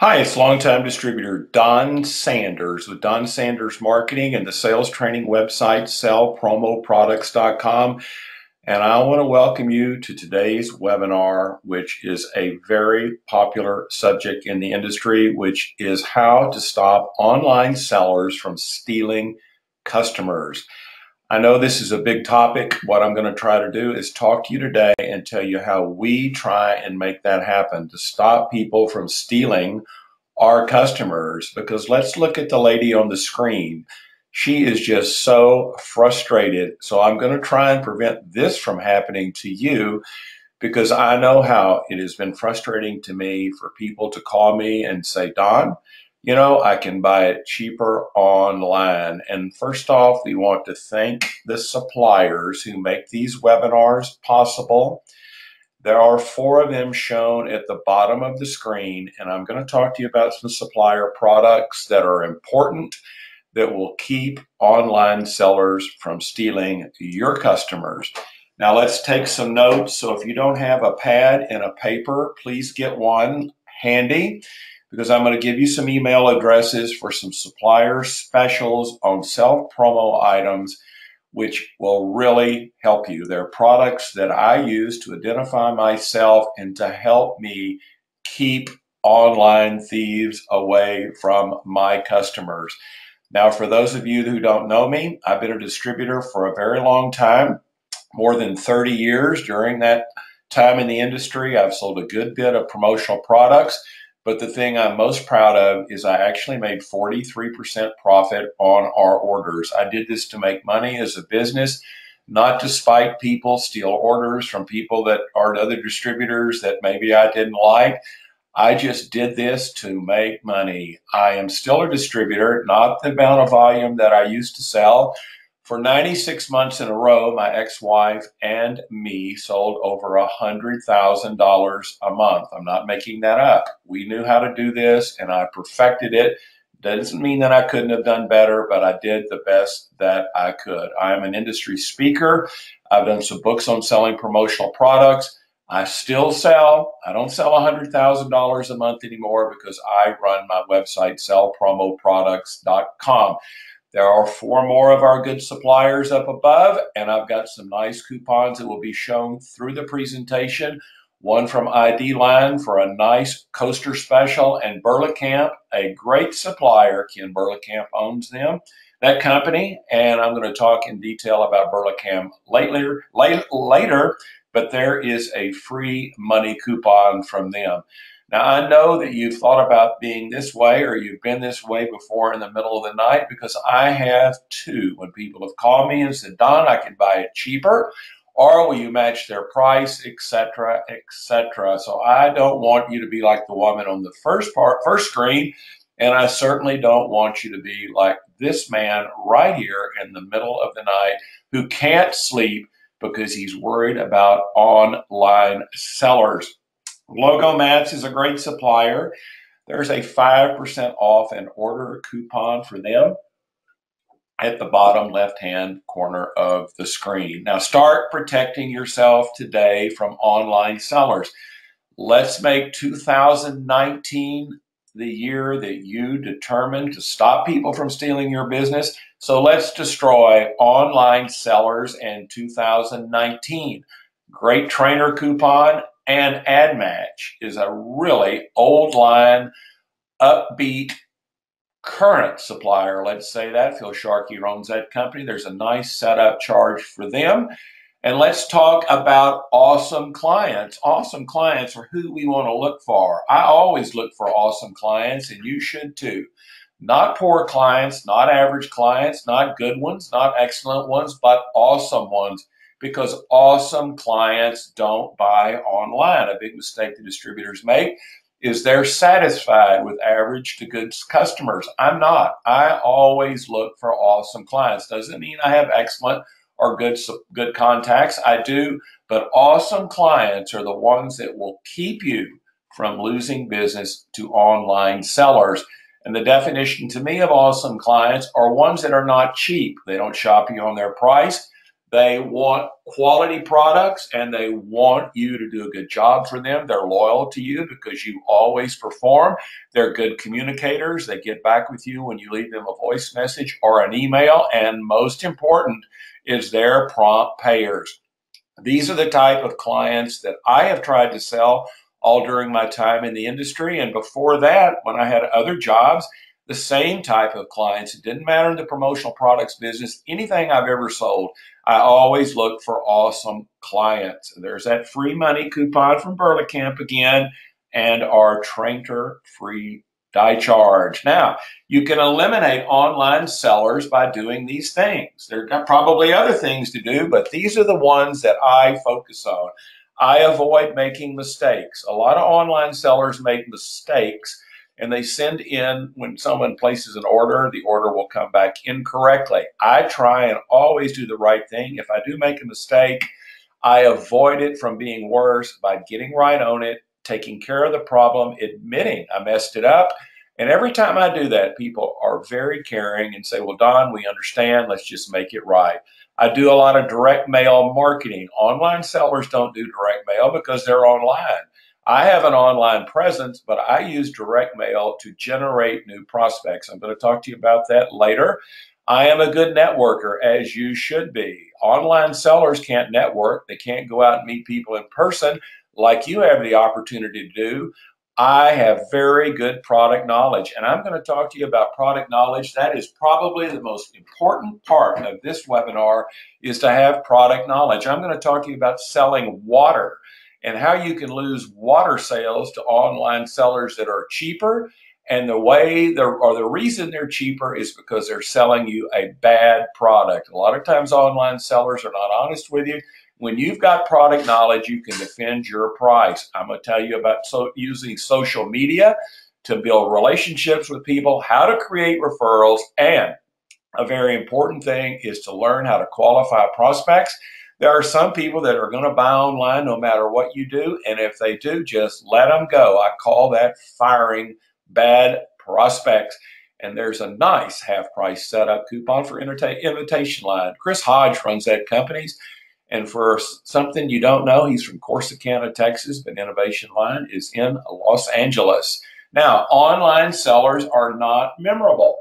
Hi, it's longtime distributor Don Sanders with Don Sanders Marketing and the sales training website sellpromoproducts.com. And I want to welcome you to today's webinar, which is a very popular subject in the industry, which is how to stop online sellers from stealing customers. I know this is a big topic. What I'm going to try to do is talk to you today and tell you how we try and make that happen to stop people from stealing our customers. Because let's look at the lady on the screen. She is just so frustrated. So I'm going to try and prevent this from happening to you, because I know how it has been frustrating to me for people to call me and say, Don, I can buy it cheaper online. And first off, we want to thank the suppliers who make these webinars possible. There are 4 of them shown at the bottom of the screen, and I'm going to talk to you about some supplier products that are important that will keep online sellers from stealing your customers. Now let's take some notes. So if you don't have a pad and a paper, please get one handy, because I'm going to give you some email addresses for some supplier specials on self-promo items, which will really help you. They're products that I use to identify myself and to help me keep online thieves away from my customers. Now, for those of you who don't know me, I've been a distributor for a very long time, more than 30 years. During that time in the industry, I've sold a good bit of promotional products. But the thing I'm most proud of is I actually made 43% profit on our orders. I did this to make money as a business, not to spite people, steal orders from people that are other distributors that maybe I didn't like. I just did this to make money. I am still a distributor, not the amount of volume that I used to sell. For 96 months in a row, my ex-wife and me sold over $100,000 a month. I'm not making that up. We knew how to do this, and I perfected it. Doesn't mean that I couldn't have done better, but I did the best that I could. I am an industry speaker. I've done some books on selling promotional products. I still sell. I don't sell $100,000 a month anymore because I run my website, sellpromoproducts.com. There are 4 more of our good suppliers up above, and I've got some nice coupons that will be shown through the presentation. One from ID Line for a nice coaster special, and Burlacamp, a great supplier. Ken Burlacamp owns that company, and I'm going to talk in detail about Burlacamp later, but there is a free money coupon from them. Now, I know that you've thought about being this way, or you've been this way before in the middle of the night, because I have too. When people have called me and said, Don, I can buy it cheaper, or will you match their price, etc., etc. So I don't want you to be like the woman on the first screen, and I certainly don't want you to be like this man right here in the middle of the night who can't sleep because he's worried about online sellers. Logo Mats is a great supplier. There's a 5% off an order coupon for them at the bottom left-hand corner of the screen. Now start protecting yourself today from online sellers. Let's make 2019 the year that you determine to stop people from stealing your business. So let's destroy online sellers in 2019. Great trainer coupon. And Ad Match is a really old line, upbeat, current supplier. Let's say that. Phil Sharkey owns that company. There's a nice setup charge for them. And let's talk about awesome clients. Awesome clients are who we want to look for. I always look for awesome clients, and you should too. Not poor clients, not average clients, not good ones, not excellent ones, but awesome ones. Because awesome clients don't buy online. A big mistake the distributors make is they're satisfied with average to good customers. I'm not. I always look for awesome clients. Doesn't mean I have excellent or good contacts. I do, but awesome clients are the ones that will keep you from losing business to online sellers. And the definition to me of awesome clients are ones that are not cheap. They don't shop you on their price. They want quality products and they want you to do a good job for them. They're loyal to you because you always perform. They're good communicators. They get back with you when you leave them a voice message or an email. And most important is they're prompt payers. These are the type of clients that I have tried to sell all during my time in the industry. And before that, when I had other jobs, the same type of clients. It didn't matter in the promotional products business, anything I've ever sold, I always look for awesome clients. There's that free money coupon from Burley-Camp again, and our Trainter free die charge. Now, you can eliminate online sellers by doing these things. There are probably other things to do, but these are the ones that I focus on. I avoid making mistakes. A lot of online sellers make mistakes and they send in, when someone places an order, the order will come back incorrectly. I try and always do the right thing. If I do make a mistake, I avoid it from being worse by getting right on it, taking care of the problem, admitting I messed it up. And every time I do that, people are very caring and say, well, Don, we understand. Let's just make it right. I do a lot of direct mail marketing. Online sellers don't do direct mail because they're online. I have an online presence, but I use direct mail to generate new prospects. I'm going to talk to you about that later. I am a good networker, as you should be. Online sellers can't network. They can't go out and meet people in person like you have the opportunity to do. I have very good product knowledge, and I'm going to talk to you about product knowledge. That is probably the most important part of this webinar, is to have product knowledge. I'm going to talk to you about selling water and how you can lose water sales to online sellers that are cheaper. And the reason they're cheaper is because they're selling you a bad product. A lot of times online sellers are not honest with you. When you've got product knowledge, you can defend your price. I'm going to tell you about using social media to build relationships with people, how to create referrals, and a very important thing is to learn how to qualify prospects. There are some people that are going to buy online no matter what you do, and if they do, just let them go. I call that firing bad prospects. And there's a nice half-price setup coupon for Invitation Line. Chris Hodge runs that company. And for something you don't know, he's from Corsicana, Texas, but Innovation Line is in Los Angeles. Now, online sellers are not memorable.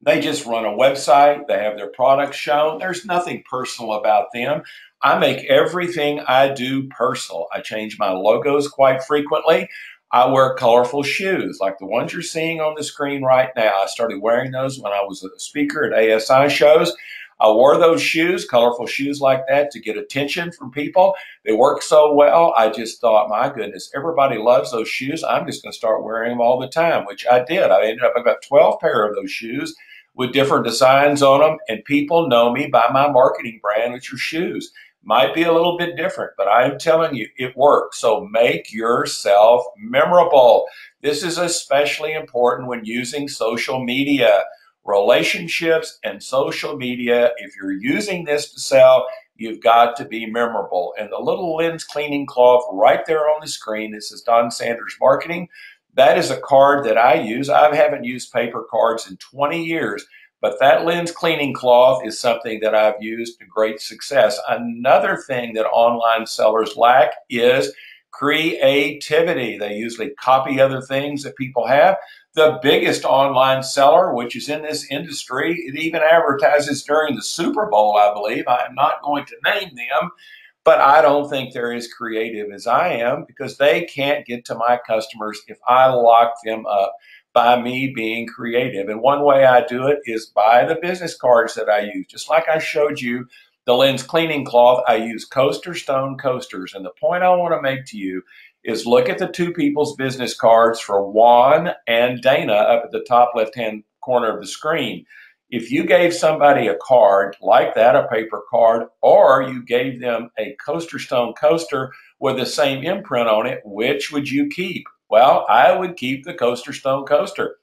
They just run a website. They have their products shown. There's nothing personal about them. I make everything I do personal. I change my logos quite frequently. I wear colorful shoes like the ones you're seeing on the screen right now. I started wearing those when I was a speaker at ASI shows. I wore those shoes, colorful shoes like that, to get attention from people. They work so well. I just thought, my goodness, everybody loves those shoes. I'm just going to start wearing them all the time, which I did. I ended up with about 12 pair of those shoes with different designs on them, and people know me by my marketing brand, which are shoes. Might be a little bit different, but I'm telling you, it works. So make yourself memorable. This is especially important when using social media. Relationships and social media, if you're using this to sell, you've got to be memorable. And the little lens cleaning cloth right there on the screen, this is Don Sanders Marketing. That is a card that I use. I haven't used paper cards in 20 years, but that lens cleaning cloth is something that I've used to great success. Another thing that online sellers lack is creativity. They usually copy other things that people have. The biggest online seller, which is in this industry, it even advertises during the Super Bowl, I believe. I'm not going to name them, but I don't think they're as creative as I am because they can't get to my customers if I lock them up by me being creative. And one way I do it is by the business cards that I use. Just like I showed you the lens cleaning cloth, I use coaster stone coasters. And the point I want to make to you is look at the two people's business cards for Juan and Dana up at the top left-hand corner of the screen. If you gave somebody a card like that, a paper card, or you gave them a coaster stone coaster with the same imprint on it, which would you keep? Well, I would keep the coaster stone coaster.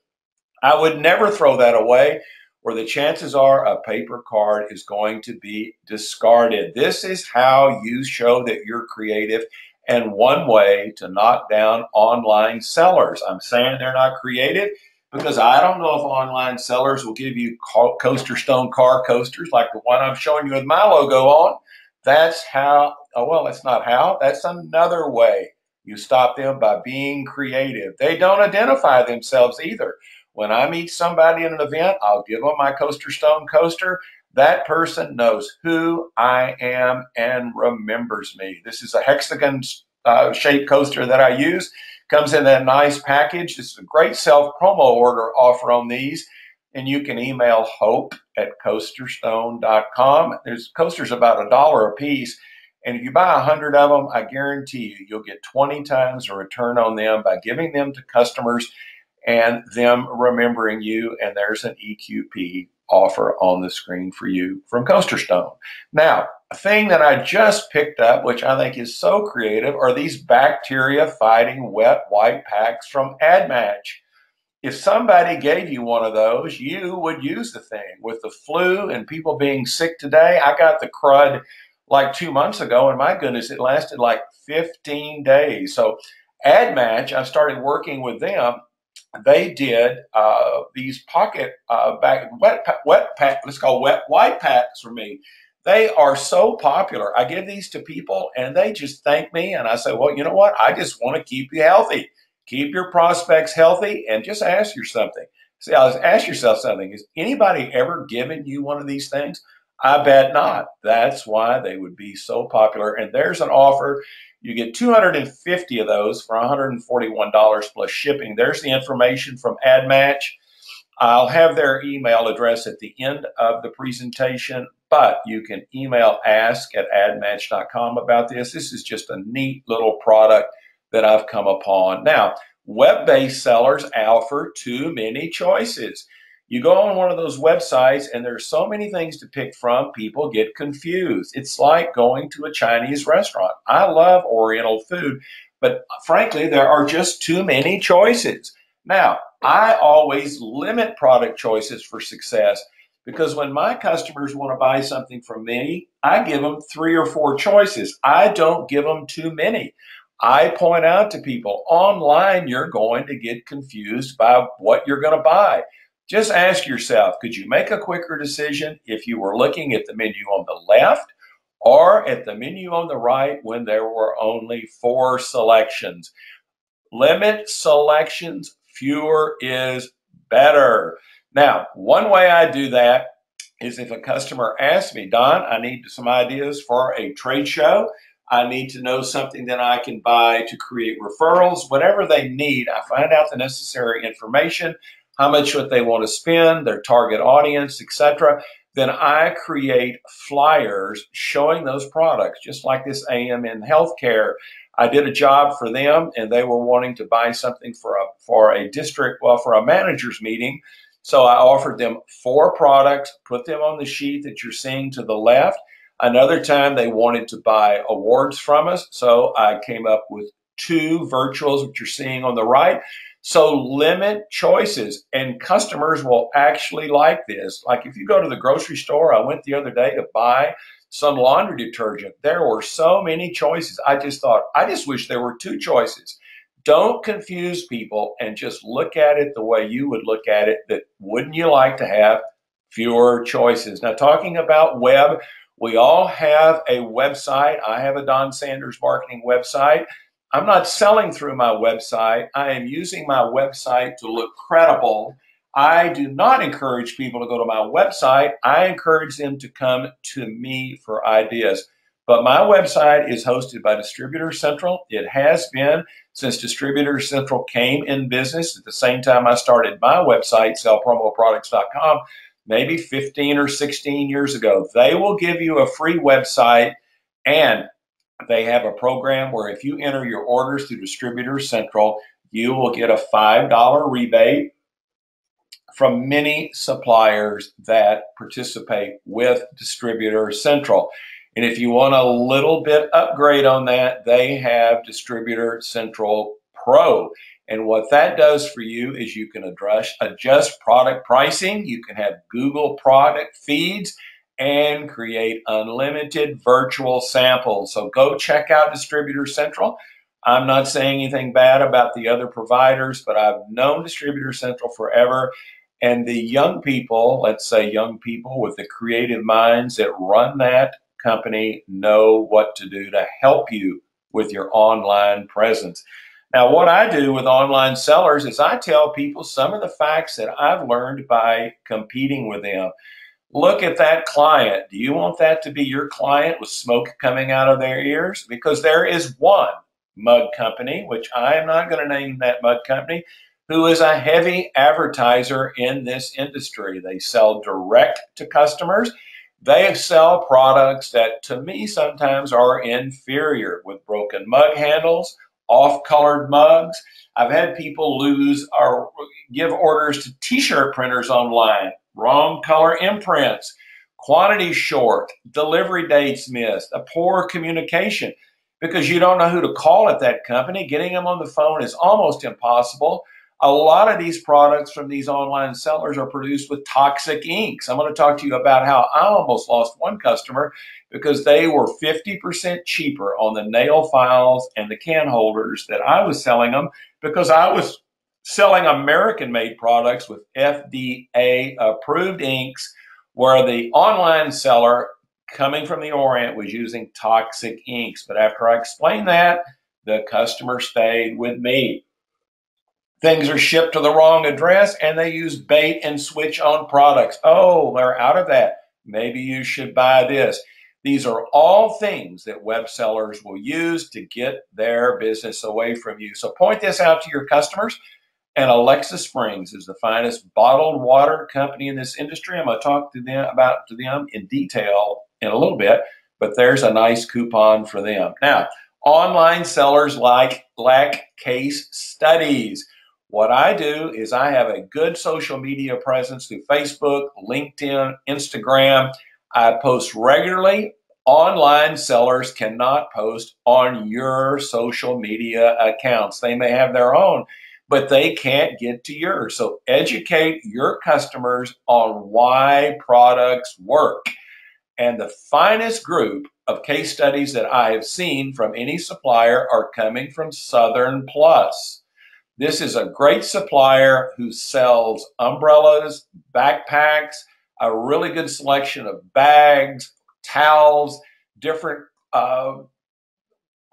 I would never throw that away, where the chances are a paper card is going to be discarded. This is how you show that you're creative, and one way to knock down online sellers. I'm saying they're not creative because I don't know if online sellers will give you coaster stone car coasters like the one I'm showing you with my logo on. That's how, oh, well, that's not how, that's another way you stop them, by being creative. They don't identify themselves either. When I meet somebody in an event, I'll give them my coaster stone coaster. That person knows who I am and remembers me. This is a hexagon shaped coaster that I use. Comes in that nice package. This is a great self promo order offer on these. And you can email hope@coasterstone.com. There's coasters about $1 a piece. And if you buy 100 of them, I guarantee you'll get 20 times a return on them by giving them to customers and them remembering you. And there's an EQP offer on the screen for you from Coaster Stone. Now, a thing that I just picked up, which I think is so creative, are these bacteria fighting wet wipe packs from AdMatch. If somebody gave you one of those, you would use the thing. With the flu and people being sick today, I got the crud like 2 months ago, and my goodness, it lasted like 15 days. So AdMatch, I started working with them. They did these pocket wet pack, let's call wet wipe packs for me. They are so popular. I give these to people and they just thank me. And I say, well, you know what? I just want to keep you healthy. Keep your prospects healthy, and just ask yourself something. See, ask yourself something. Is anybody ever given you one of these things? I bet not. That's why they would be so popular. And there's an offer. You get 250 of those for $141 plus shipping. There's the information from AdMatch. I'll have their email address at the end of the presentation, but you can email ask@admatch.com about this. This is just a neat little product that I've come upon. Now, web-based sellers offer too many choices. You go on one of those websites and there's so many things to pick from, people get confused. It's like going to a Chinese restaurant. I love Oriental food, but frankly, there are just too many choices. Now, I always limit product choices for success, because when my customers want to buy something from me, I give them 3 or 4 choices. I don't give them too many. I point out to people, online, you're going to get confused by what you're going to buy. Just ask yourself, could you make a quicker decision if you were looking at the menu on the left or at the menu on the right when there were only 4 selections? Limit selections, fewer is better. Now, one way I do that is if a customer asks me, Don, I need some ideas for a trade show. I need to know something that I can buy to create referrals. Whatever they need, I find out the necessary information, how much what they want to spend, their target audience, etc. Then I create flyers showing those products, just like this AM in healthcare. I did a job for them and they were wanting to buy something for a district, well, for a manager's meeting. So I offered them 4 products, put them on the sheet that you're seeing to the left. Another time they wanted to buy awards from us, so I came up with 2 virtuals, which you're seeing on the right. So limit choices, and customers will actually like this. Like if you go to the grocery store, I went the other day to buy some laundry detergent. There were so many choices. I just thought, I just wish there were 2 choices. Don't confuse people and just look at it the way you would look at it. That wouldn't you like to have fewer choices? Now, talking about web, we all have a website. I have a Don Sanders marketing website. I'm not selling through my website. I am using my website to look credible. I do not encourage people to go to my website. I encourage them to come to me for ideas. But my website is hosted by Distributor Central. It has been since Distributor Central came in business at the same time I started my website, sellpromoproducts.com, maybe 15 or 16 years ago. They will give you a free website, and they have a program where if you enter your orders through Distributor Central, you will get a $5 rebate from many suppliers that participate with Distributor Central. And if you want a little bit upgrade on that, they have Distributor Central Pro. And what that does for you is you can adjust product pricing. You can have Google product feeds and create unlimited virtual samples. So go check out Distributor Central. I'm not saying anything bad about the other providers, but I've known Distributor Central forever. And the young people, let's say young people with the creative minds that run that company, know what to do to help you with your online presence. Now, what I do with online sellers is I tell people some of the facts that I've learned by competing with them. Look at that client. Do you want that to be your client with smoke coming out of their ears? Because there is one mud company, which I am not going to name that mud company, who is a heavy advertiser in this industry. They sell direct to customers. They sell products that to me sometimes are inferior, with broken mug handles, off-colored mugs. I've had people lose or give orders to t-shirt printers online, wrong color imprints, quantity short, delivery dates missed, a poor communication because you don't know who to call at that company. Getting them on the phone is almost impossible. A lot of these products from these online sellers are produced with toxic inks. I'm going to talk to you about how I almost lost one customer because they were 50% cheaper on the nail files and the can holders that I was selling them, because I was selling American-made products with FDA-approved inks, where the online seller coming from the Orient was using toxic inks. But after I explained that, the customer stayed with me. Things are shipped to the wrong address and they use bait and switch on products. Oh, they're out of that. Maybe you should buy this. These are all things that web sellers will use to get their business away from you. So point this out to your customers. And Alexa Springs is the finest bottled water company in this industry. I'm going to talk to them in detail in a little bit, but there's a nice coupon for them. Now, online sellers lack case studies. What I do is I have a good social media presence through Facebook, LinkedIn, Instagram. I post regularly. Online sellers cannot post on your social media accounts. They may have their own, but they can't get to yours. So educate your customers on why products work. And the finest group of case studies that I have seen from any supplier are coming from Southern Plus. This is a great supplier who sells umbrellas, backpacks, a really good selection of bags, towels, different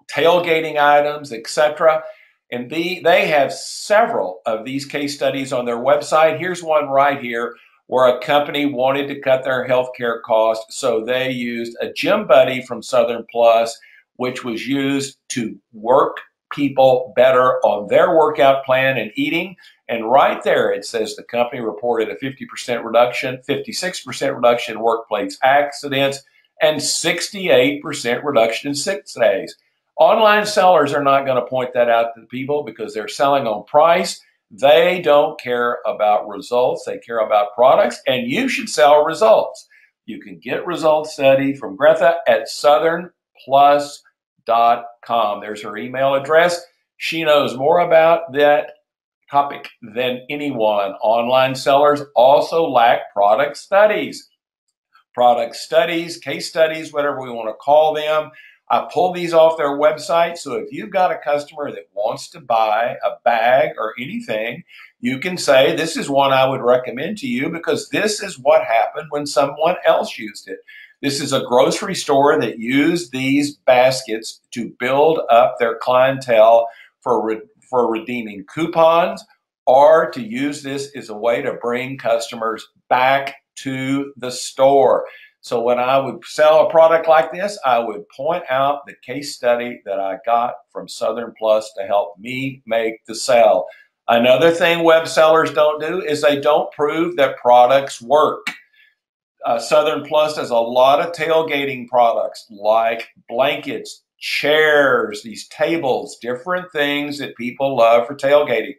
tailgating items, etc. And they have several of these case studies on their website. Here's one right here where a company wanted to cut their healthcare costs, so they used a gym buddy from Southern Plus, which was used to work people better on their workout plan and eating. And right there, it says the company reported a 50% reduction, 56% reduction in workplace accidents, and 68% reduction in sick days. Online sellers are not going to point that out to people because they're selling on price. They don't care about results. They care about products, and you should sell results. You can get results study from Greta at southernplus.com. There's her email address. She knows more about that topic than anyone. Online sellers also lack product studies. Product studies, case studies, whatever we want to call them. I pull these off their website. So if you've got a customer that wants to buy a bag or anything, you can say, this is one I would recommend to you because this is what happened when someone else used it. This is a grocery store that used these baskets to build up their clientele for redeeming coupons, or to use this as a way to bring customers back to the store. So when I would sell a product like this, I would point out the case study that I got from Southern Plus to help me make the sale. Another thing web sellers don't do is they don't prove that products work. Southern Plus does a lot of tailgating products like blankets, chairs, these tables, different things that people love for tailgating.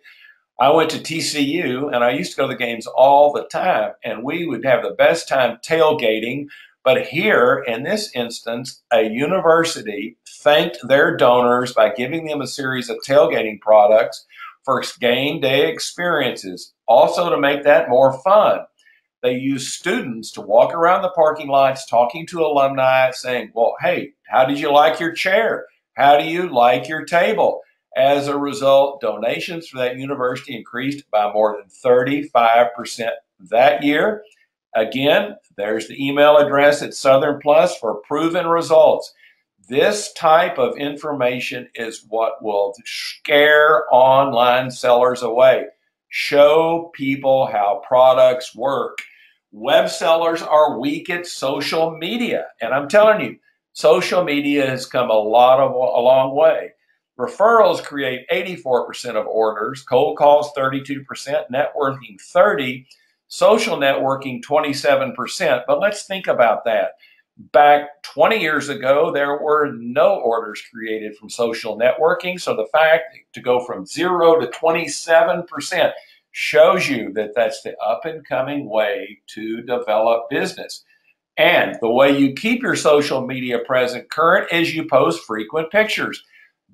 I went to TCU and I used to go to the games all the time, and we would have the best time tailgating. But here, in this instance, a university thanked their donors by giving them a series of tailgating products for game day experiences. Also, to make that more fun, they use students to walk around the parking lots talking to alumni saying, well, hey, how did you like your chair? How do you like your table? As a result, donations for that university increased by more than 35% that year. Again, there's the email address at Southern Plus for proven results. This type of information is what will scare online sellers away. Show people how products work. Web sellers are weak at social media. And I'm telling you, social media has come a long way. Referrals create 84% of orders, cold calls 32%, networking 30%, social networking 27%. But let's think about that. Back 20 years ago, there were no orders created from social networking. So the fact to go from 0 to 27% shows you that that's the up and coming way to develop business. And the way you keep your social media present current is you post frequent pictures.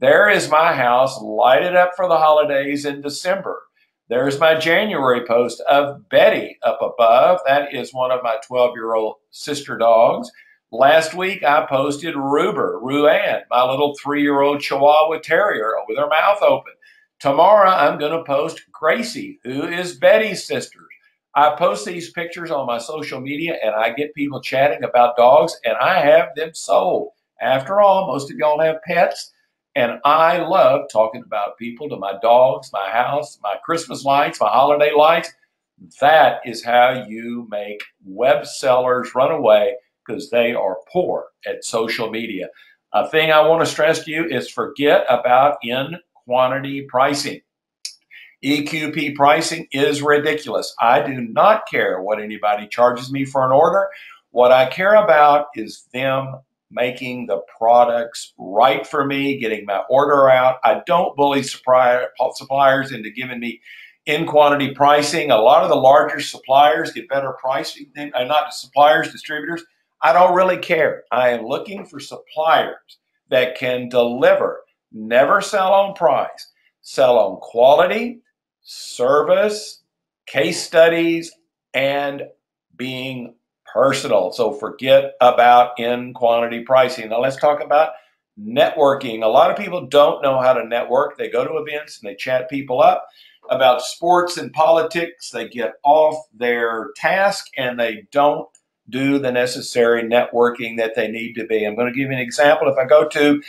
There is my house lighted up for the holidays in December. There's my January post of Betty up above. That is one of my 12-year-old sister dogs. Last week, I posted Ruann, my little 3-year-old Chihuahua Terrier with her mouth open. Tomorrow, I'm going to post Gracie, who is Betty's sister. I post these pictures on my social media, and I get people chatting about dogs, and I have them sold. After all, most of y'all have pets, and I love talking about people, to my dogs, my house, my Christmas lights, my holiday lights. That is how you make web sellers run away, because they are poor at social media. A thing I want to stress to you is forget about in-quantity pricing. EQP pricing is ridiculous. I do not care what anybody charges me for an order. What I care about is them making the products right for me, getting my order out. I don't bully suppliers into giving me in-quantity pricing. A lot of the larger suppliers get better pricing than, not suppliers, distributors. I don't really care. I am looking for suppliers that can deliver, never sell on price, sell on quality, service, case studies, and being personal. So forget about in-quantity pricing. Now let's talk about networking. A lot of people don't know how to network. They go to events and they chat people up about sports and politics. They get off their task and they don't do the necessary networking that they need to be. I'm going to give you an example. If I go to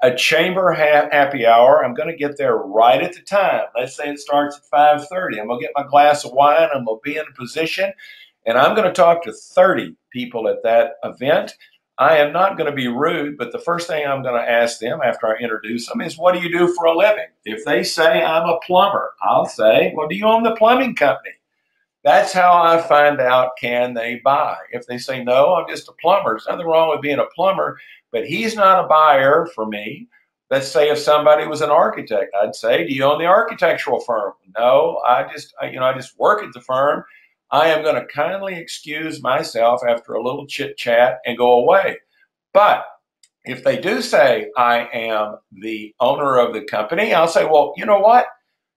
a chamber happy hour, I'm going to get there right at the time. Let's say it starts at 5:30. I'm going to get my glass of wine. I'm going to be in a position, and I'm going to talk to 30 people at that event. I am not going to be rude, but the first thing I'm going to ask them after I introduce them is, what do you do for a living? If they say I'm a plumber, I'll say, well, do you own the plumbing company? That's how I find out, can they buy? If they say, no, I'm just a plumber, there's nothing wrong with being a plumber, but he's not a buyer for me. Let's say if somebody was an architect, I'd say, do you own the architectural firm? No, I just work at the firm. I am going to kindly excuse myself after a little chit chat and go away. But if they do say I am the owner of the company, I'll say, well, you know what?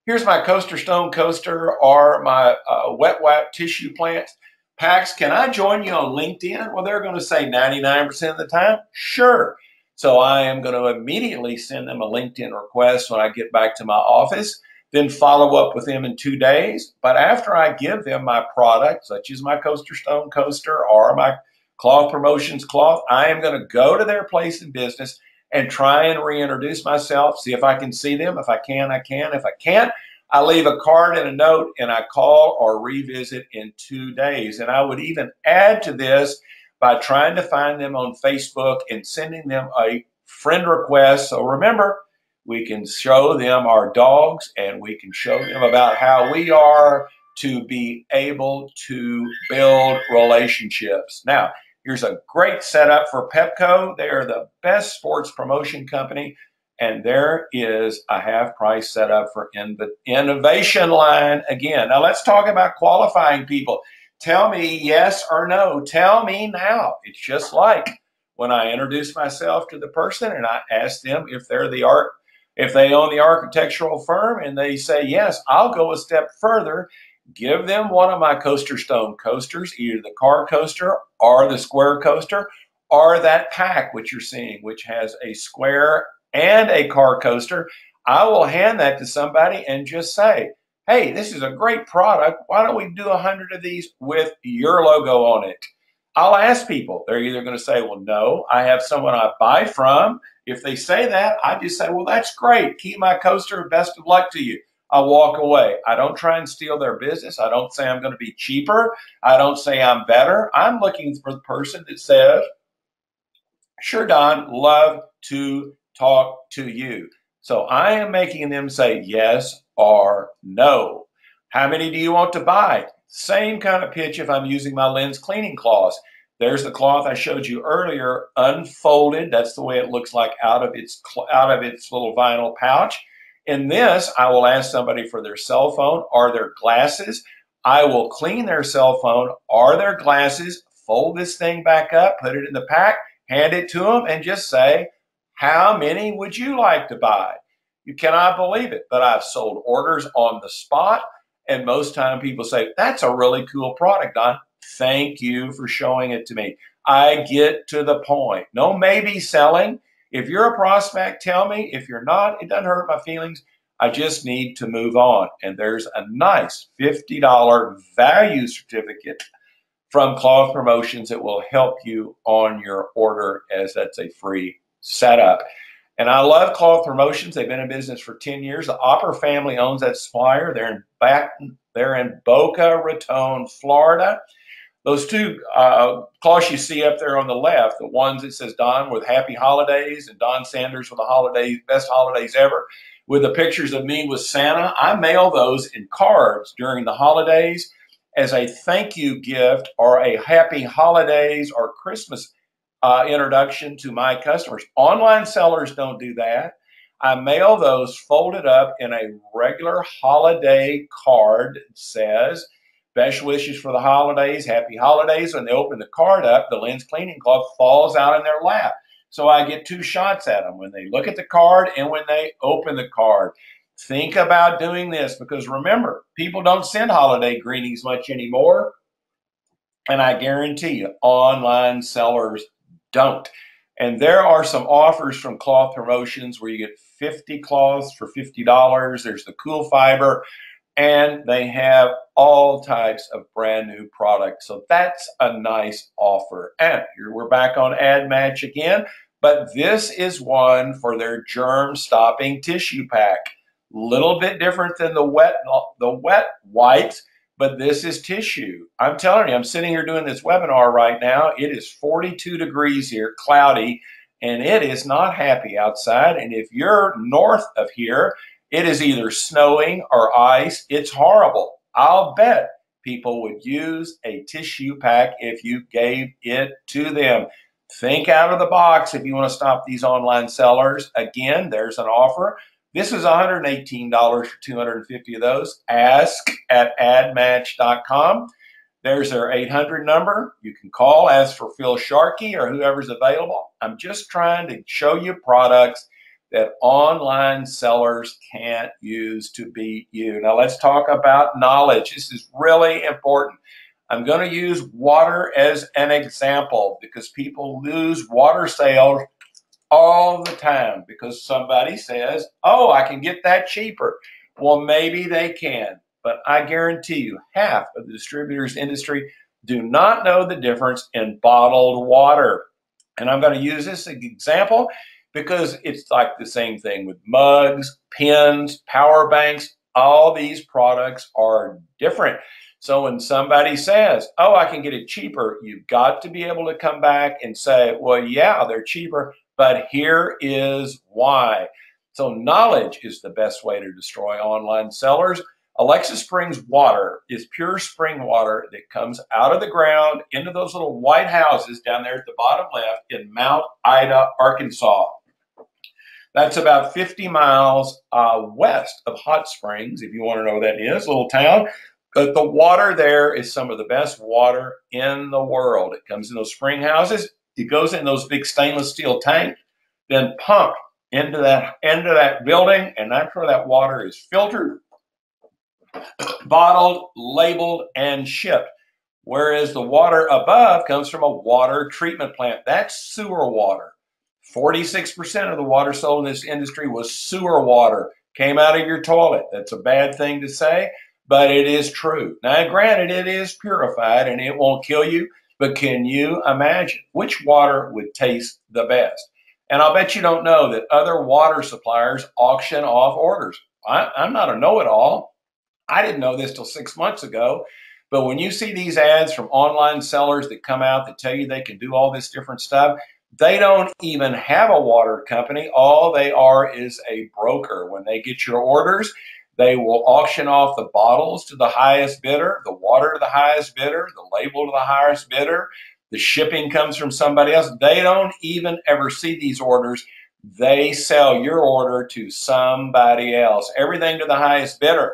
Here's my coaster stone coaster or my wet wipe tissue plants. Pax, can I join you on LinkedIn? Well, they're going to say 99% of the time, sure. So I am going to immediately send them a LinkedIn request when I get back to my office, then follow up with them in 2 days. But after I give them my product, such as my coaster stone coaster or my cloth promotions cloth, I am going to go to their place in business and try and reintroduce myself, see if I can see them. If I can, I can. If I can't, I leave a card and a note, and I call or revisit in 2 days. And I would even add to this by trying to find them on Facebook and sending them a friend request. So remember, we can show them our dogs, and we can show them about how we are to be able to build relationships. Now, here's a great setup for Pepco. They are the best sports promotion company, and there is a half price setup for the innovation line again. Now let's talk about qualifying people. Tell me yes or no. Tell me now. It's just like when I introduce myself to the person and I ask them if they own the architectural firm, and they say yes, I'll go a step further. Give them one of my coaster stone coasters, either the car coaster or the square coaster, or that pack which you're seeing, which has a square and a car coaster. I will hand that to somebody and just say, hey, this is a great product. Why don't we do 100 of these with your logo on it? I'll ask people. They're either going to say, well, no, I have someone I buy from. If they say that, I just say, well, that's great. Keep my coaster. Best of luck to you. I walk away. I don't try and steal their business. I don't say I'm going to be cheaper. I don't say I'm better. I'm looking for the person that says, sure, Don, love to talk to you. So I am making them say yes or no. How many do you want to buy? Same kind of pitch if I'm using my lens cleaning cloths. There's the cloth I showed you earlier, unfolded. That's the way it looks like out of its little vinyl pouch. In this, I will ask somebody for their cell phone or their glasses. I will clean their cell phone or their glasses, fold this thing back up, put it in the pack, hand it to them, and just say, how many would you like to buy? You cannot believe it, but I've sold orders on the spot. And most time people say, that's a really cool product, Don. Thank you for showing it to me. I get to the point. No maybe selling. If you're a prospect, tell me. If you're not, it doesn't hurt my feelings. I just need to move on. And there's a nice $50 value certificate from Cloth Promotions that will help you on your order, as that's a free setup. And I love Cloth Promotions. They've been in business for 10 years. The Opper family owns that supplier. They're in Boca Raton, Florida. Those two cloths you see up there on the left, the ones that says Don with Happy Holidays and Don Sanders with the holidays, best holidays ever, with the pictures of me with Santa, I mail those in cards during the holidays as a thank you gift or a happy holidays or Christmas introduction to my customers. Online sellers don't do that. I mail those folded up in a regular holiday card that says, best wishes for the holidays, happy holidays. When they open the card up, the lens cleaning cloth falls out in their lap. So I get two shots at them when they look at the card and when they open the card. Think about doing this because remember, people don't send holiday greetings much anymore. And I guarantee you, online sellers don't. And there are some offers from Cloth Promotions where you get 50 cloths for $50. There's the cool fiber, and they have all types of brand new products. So that's a nice offer. And here we're back on Ad Match again, but this is one for their germ stopping tissue pack. Little bit different than the wet wipes, but this is tissue. I'm telling you, I'm sitting here doing this webinar right now. It is 42 degrees here, cloudy, and it is not happy outside. And if you're north of here, it is either snowing or ice. It's horrible. I'll bet people would use a tissue pack if you gave it to them. Think out of the box if you want to stop these online sellers. Again, there's an offer. This is $118 for 250 of those. Ask at admatch.com. There's their 800 number. You can call, ask for Phil Sharkey or whoever's available. I'm just trying to show you products that online sellers can't use to beat you. Now let's talk about knowledge. This is really important. I'm going to use water as an example because people lose water sales all the time because somebody says, oh, I can get that cheaper. Well, maybe they can, but I guarantee you half of the distributors industry do not know the difference in bottled water. And I'm going to use this as an example because it's like the same thing with mugs, pens, power banks. All these products are different. So when somebody says, oh, I can get it cheaper, you've got to be able to come back and say, well, yeah, they're cheaper, but here is why. So knowledge is the best way to destroy online sellers. Alexa Springs water is pure spring water that comes out of the ground into those little white houses down there at the bottom left in Mount Ida, Arkansas. That's about 50 miles west of Hot Springs, if you want to know what that is, a little town. But the water there is some of the best water in the world. It comes in those spring houses. It goes in those big stainless steel tanks, then pumped into that building, and that's where that water is filtered, bottled, labeled, and shipped. Whereas the water above comes from a water treatment plant. That's sewer water. 46% of the water sold in this industry was sewer water, came out of your toilet. That's a bad thing to say, but it is true. Now, granted, it is purified and it won't kill you, but can you imagine which water would taste the best? And I'll bet you don't know that other water suppliers auction off orders. I'm not a know-it-all. I didn't know this till 6 months ago. But when you see these ads from online sellers that come out that tell you they can do all this different stuff, they don't even have a water company. All they are is a broker. When they get your orders, they will auction off the bottles to the highest bidder, the water to the highest bidder, the label to the highest bidder. The shipping comes from somebody else. They don't even ever see these orders. They sell your order to somebody else. Everything to the highest bidder.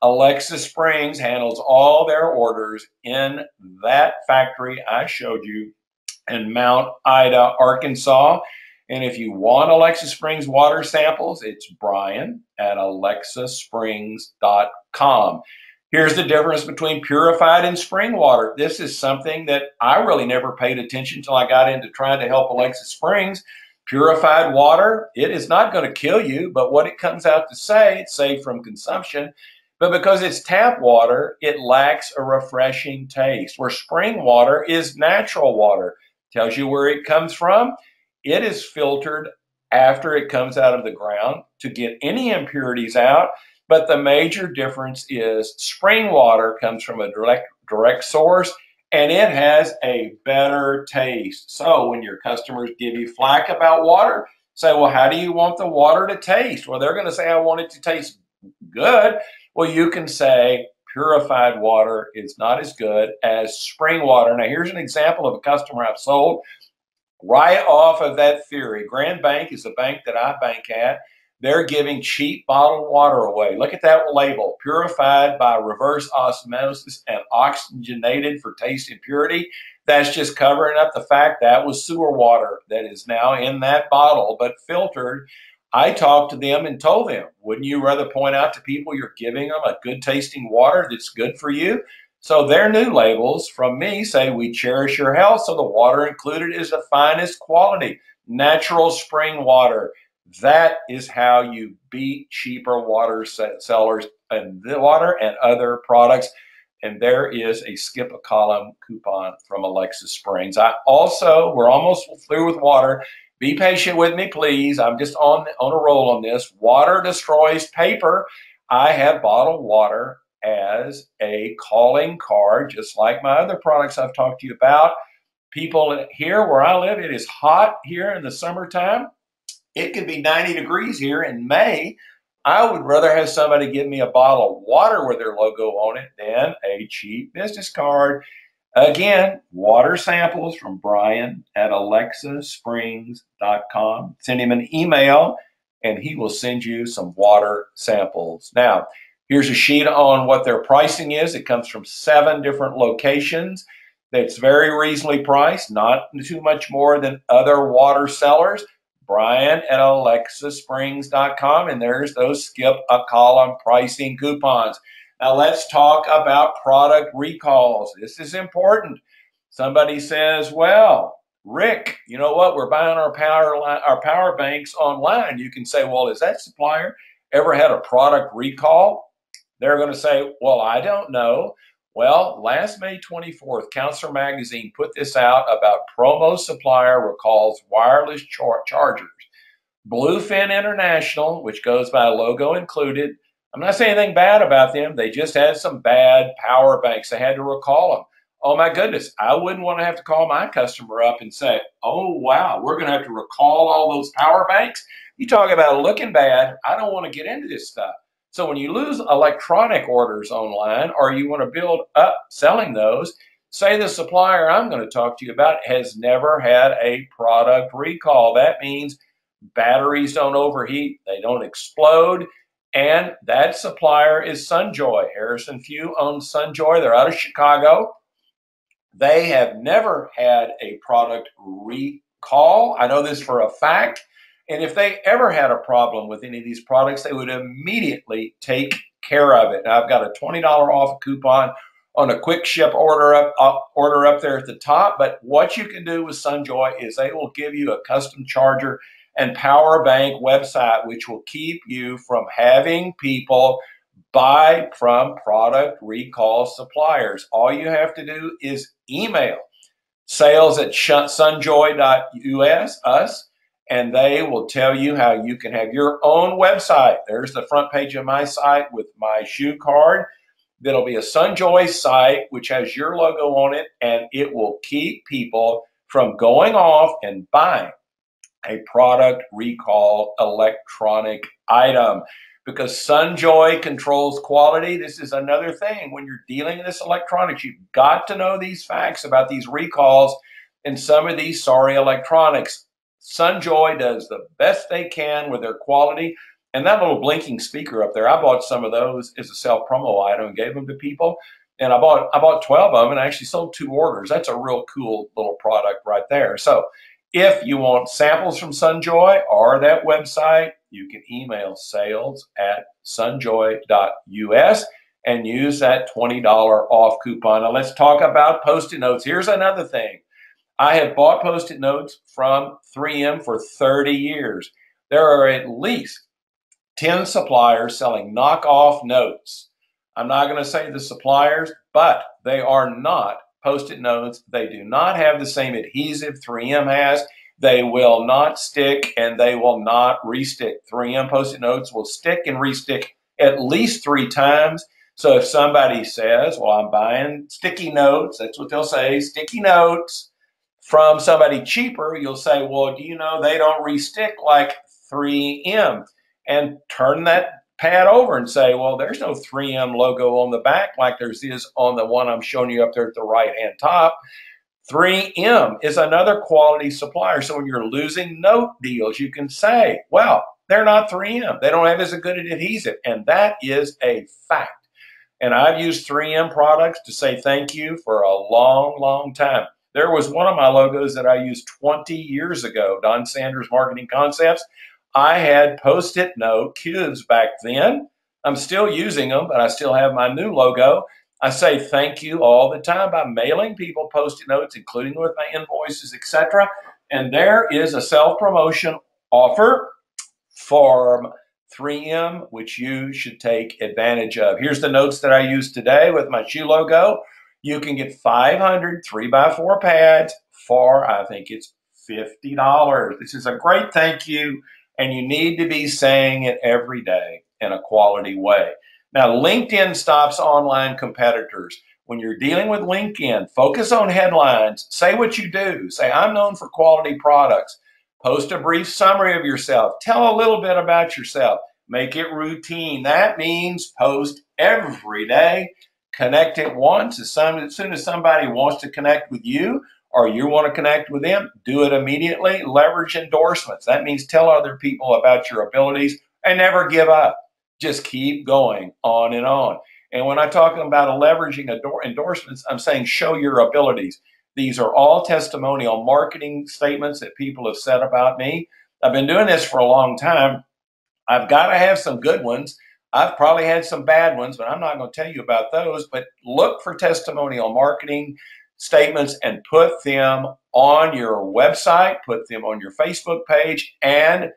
Alexa Springs handles all their orders in that factory I showed you in Mount Ida, Arkansas. And if you want Alexa Springs water samples, it's Brian at alexasprings.com. Here's the difference between purified and spring water. This is something that I really never paid attention until I got into trying to help Alexa Springs. Purified water, it is not going to kill you, but what it comes out to say, it's safe from consumption. But because it's tap water, it lacks a refreshing taste. Where spring water is natural water. Tells you where it comes from. It is filtered after it comes out of the ground to get any impurities out. But the major difference is spring water comes from a direct source, and it has a better taste. So when your customers give you flack about water, say, well, how do you want the water to taste? Well, they're going to say, I want it to taste good. Well, you can say purified water is not as good as spring water. Now, here's an example of a customer I've sold right off of that theory. Grand Bank is a bank that I bank at. They're giving cheap bottled water away. Look at that label, purified by reverse osmosis and oxygenated for taste and purity. That's just covering up the fact that was sewer water that is now in that bottle, but filtered. I talked to them and told them, wouldn't you rather point out to people you're giving them a good tasting water that's good for you? So their new labels from me say, we cherish your health, so the water included is the finest quality, natural spring water. That is how you beat cheaper water sellers and the water and other products. And there is a skip a column coupon from Alexa Springs. We're almost through with water. Be patient with me, please. I'm just on a roll on this. Water destroys paper. I have bottled water as a calling card, just like my other products I've talked to you about. People here where I live, it is hot here in the summertime. It could be 90 degrees here in May. I would rather have somebody give me a bottle of water with their logo on it than a cheap business card. Again, water samples from Brian at alexasprings.com. Send him an email and he will send you some water samples. Now, here's a sheet on what their pricing is. It comes from 7 different locations. It's very reasonably priced, not too much more than other water sellers. Brian at alexasprings.com, and there's those skip a column pricing coupons. Now let's talk about product recalls. This is important. Somebody says, well, Rick, you know what? We're buying our power banks online. You can say, well, has that supplier ever had a product recall? They're going to say, well, I don't know. Well, last May 24th, Counselor Magazine put this out about promo supplier recalls wireless chargers. Bluefin International, which goes by logo included. I'm not saying anything bad about them. They just had some bad power banks. They had to recall them. Oh my goodness, I wouldn't want to have to call my customer up and say, oh wow, we're going to have to recall all those power banks. You talk about looking bad. I don't want to get into this stuff. So when you lose electronic orders online or you want to build up selling those, say the supplier I'm going to talk to you about has never had a product recall. That means batteries don't overheat, they don't explode, and that supplier is Sunjoy. Harrison Few owns Sunjoy. They're out of Chicago. They have never had a product recall. I know this for a fact. And if they ever had a problem with any of these products, they would immediately take care of it. Now, I've got a $20 off coupon on a quick ship order up there at the top. But what you can do with SunJoy is they will give you a custom charger and power bank website, which will keep you from having people buy from product recall suppliers. All you have to do is email sales@sunjoy.us, us, and they will tell you how you can have your own website. There's the front page of my site with my shoe card. That'll be a SunJoy site, which has your logo on it, and it will keep people from going off and buying a product recall electronic item, because SunJoy controls quality. This is another thing. When you're dealing in this electronics, you've got to know these facts about these recalls and some of these sorry electronics. SunJoy does the best they can with their quality. And that little blinking speaker up there, I bought some of those as a self-promo item and gave them to people. And I bought 12 of them and I actually sold 2 orders. That's a real cool little product right there. So if you want samples from SunJoy or that website, you can email sales@sunjoy.us and use that $20 off coupon. Now let's talk about Post-it notes. Here's another thing. I have bought Post-it notes from 3M for 30 years. There are at least 10 suppliers selling knockoff notes. I'm not going to say the suppliers, but they are not Post-it notes. They do not have the same adhesive 3M has. They will not stick and they will not restick. 3M Post-it notes will stick and restick at least 3 times. So if somebody says, well, I'm buying sticky notes, that's what they'll say, sticky notes from somebody cheaper, you'll say, well, do you know they don't restick like 3M? And turn that pad over and say, well, there's no 3M logo on the back like there is on the one I'm showing you up there at the right-hand top. 3M is another quality supplier. So when you're losing note deals, you can say, well, they're not 3M. They don't have as good an adhesive. And that is a fact. And I've used 3M products to say thank you for a long, long time. There was one of my logos that I used 20 years ago, Don Sanders Marketing Concepts. I had Post-it note cubes back then. I'm still using them, but I still have my new logo. I say thank you all the time by mailing people Post-it notes, including with my invoices, etc. And there is a self-promotion offer for 3M, which you should take advantage of. Here's the notes that I used today with my shoe logo. You can get 500 3x4 pads for, I think it's $50. This is a great thank you, and you need to be saying it every day in a quality way. Now, LinkedIn stops online competitors. When you're dealing with LinkedIn, focus on headlines. Say what you do. Say, I'm known for quality products. Post a brief summary of yourself. Tell a little bit about yourself. Make it routine. That means post every day. Connect it once. As soon as somebody wants to connect with you or you want to connect with them, do it immediately. Leverage endorsements. That means tell other people about your abilities and never give up. Just keep going on and on. And when I'm talking about leveraging endorsements, I'm saying show your abilities. These are all testimonial marketing statements that people have said about me. I've been doing this for a long time. I've got to have some good ones. I've probably had some bad ones, but I'm not going to tell you about those. But look for testimonial marketing statements and put them on your website, put them on your Facebook page, and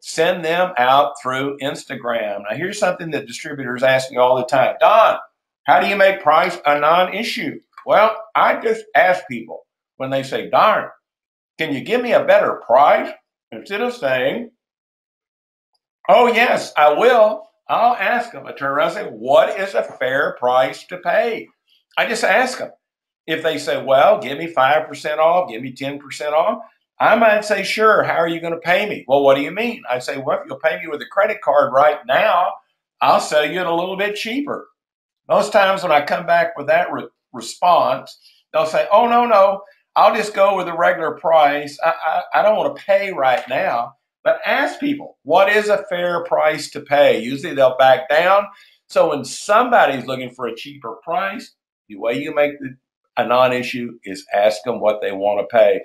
send them out through Instagram. Now, here's something that distributors ask me all the time. Don, how do you make price a non-issue? Well, I just ask people when they say, darn, can you give me a better price? Instead of saying, oh, yes, I will, I'll ask them. I turn around and say, what is a fair price to pay? I just ask them. If they say, well, give me 5% off, give me 10% off, I might say, sure, how are you going to pay me? Well, what do you mean? I say, well, if you'll pay me with a credit card right now, I'll sell you it a little bit cheaper. Most times when I come back with that response, they'll say, oh, no, I'll just go with the regular price. I don't want to pay right now. But ask people, what is a fair price to pay? Usually they'll back down. So when somebody's looking for a cheaper price, the way you make a non-issue is ask them what they want to pay.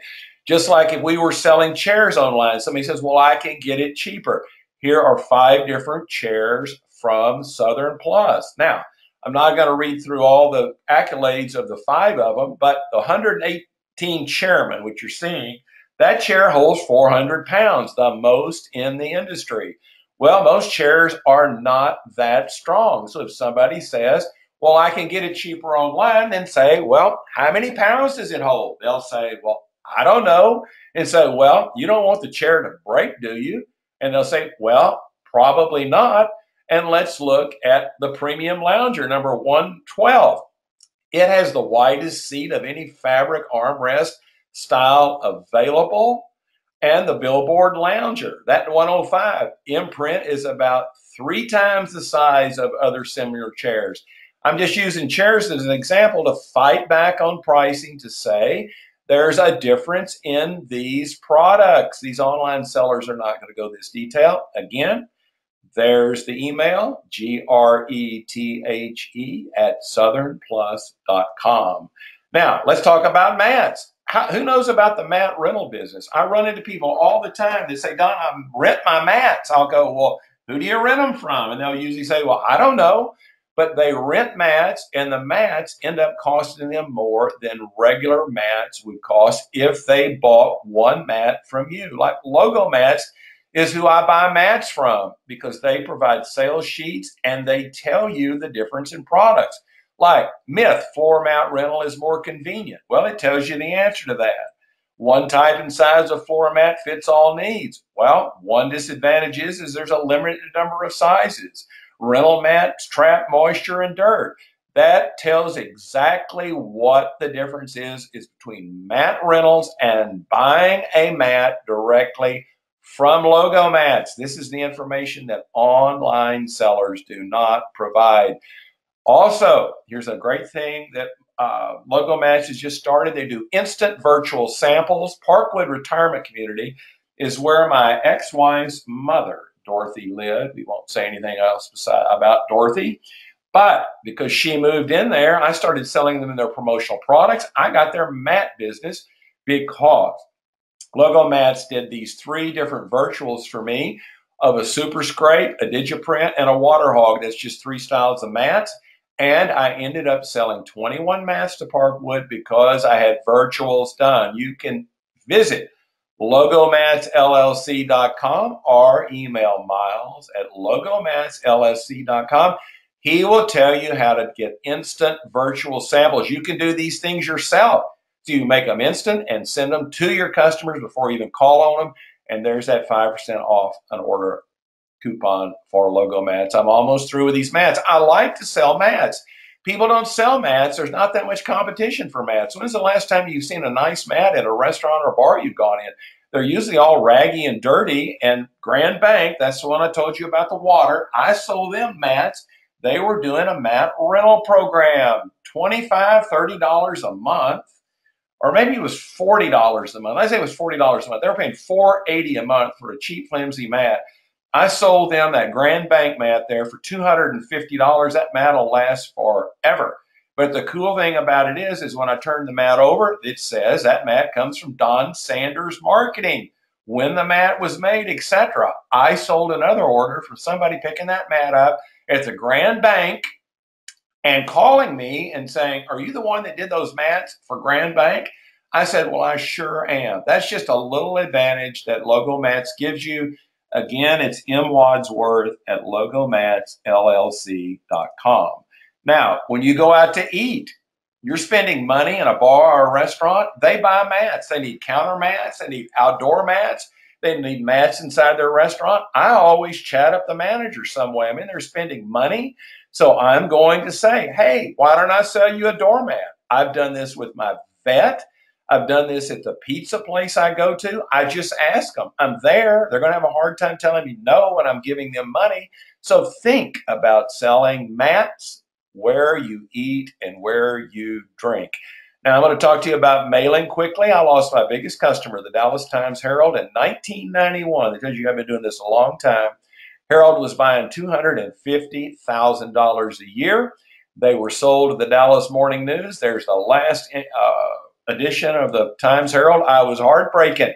Just like if we were selling chairs online, somebody says, well, I can get it cheaper. Here are 5 different chairs from Southern Plus. Now, I'm not going to read through all the accolades of the 5 of them, but the 118 chairman, which you're seeing, that chair holds 400 pounds, the most in the industry. Well, most chairs are not that strong. So if somebody says, well, I can get it cheaper online, then say, well, how many pounds does it hold? They'll say, well, I don't know. And say, well, you don't want the chair to break, do you? And they'll say, well, probably not. And let's look at the premium lounger, number 112. It has the widest seat of any fabric armrest style available. And the billboard lounger, that 105 imprint, is about 3 times the size of other similar chairs. I'm just using chairs as an example to fight back on pricing, to say there's a difference in these products. These online sellers are not going to go this detail. Again, there's the email, grethe@southernplus.com. Now, let's talk about mats. Who knows about the mat rental business? I run into people all the time that say, Don, I rent my mats. I'll go, well, who do you rent them from? And they'll usually say, well, I don't know. But they rent mats, and the mats end up costing them more than regular mats would cost if they bought one mat from you. Like Logo Mats is who I buy mats from, because they provide sales sheets and they tell you the difference in products. Like Myth floor mat rental is more convenient. Well, it tells you the answer to that. One type and size of floor mat fits all needs. Well, one disadvantage is there's a limited number of sizes. Rental mats trap moisture and dirt. That tells exactly what the difference is between mat rentals and buying a mat directly from Logo Mats. This is the information that online sellers do not provide. Also, here's a great thing that Logo Mats has just started. They do instant virtual samples. Parkwood Retirement Community is where my ex-wife's mother, Dorothy, lived. We won't say anything else about Dorothy. But because she moved in there, I started selling them their promotional products. I got their mat business because Logo Mats did these 3 different virtuals for me of a Super Scrape, a Digiprint, and a Water Hog. That's just 3 styles of mats. And I ended up selling 21 mats to Parkwood because I had virtuals done. You can visit logomatsllc.com or email miles@logomatsllc.com. He will tell you how to get instant virtual samples. You can do these things yourself. So you make them instant and send them to your customers before you even call on them. And there's that 5% off an order coupon for Logo Mats. I'm almost through with these mats. I like to sell mats. People don't sell mats. There's not that much competition for mats. When's the last time you've seen a nice mat at a restaurant or bar you've gone in? They're usually all raggy and dirty. And Grand Bank, that's the one I told you about, the water, I sold them mats. They were doing a mat rental program, $25, $30 a month. Or maybe it was $40 a month. I say it was $40 a month. They were paying $480 a month for a cheap, flimsy mat. I sold them that Grand Bank mat there for $250. That mat will last forever. But the cool thing about it is when I turn the mat over, it says that mat comes from Don Sanders Marketing, when the mat was made, etc. I sold another order for somebody picking that mat up at the Grand Bank and calling me and saying, are you the one that did those mats for Grand Bank? I said, well, I sure am. That's just a little advantage that Logo Mats gives you. Again, it's M. Wadsworth at logomatsllc.com. Now, when you go out to eat, you're spending money in a bar or a restaurant, they buy mats. They need counter mats. They need outdoor mats. They need mats inside their restaurant. I always chat up the manager some way. I mean, they're spending money. So I'm going to say, hey, why don't I sell you a doormat? I've done this with my vet. I've done this at the pizza place I go to. I just ask them. I'm there. They're going to have a hard time telling me no when I'm giving them money. So think about selling mats where you eat and where you drink. Now, I'm going to talk to you about mailing quickly. I lost my biggest customer, the Dallas Times-Herald, in 1991. Because you have been doing this a long time. Herald was buying $250,000 a year. They were sold to the Dallas Morning News. There's the last edition of the Times-Herald. I was heartbroken.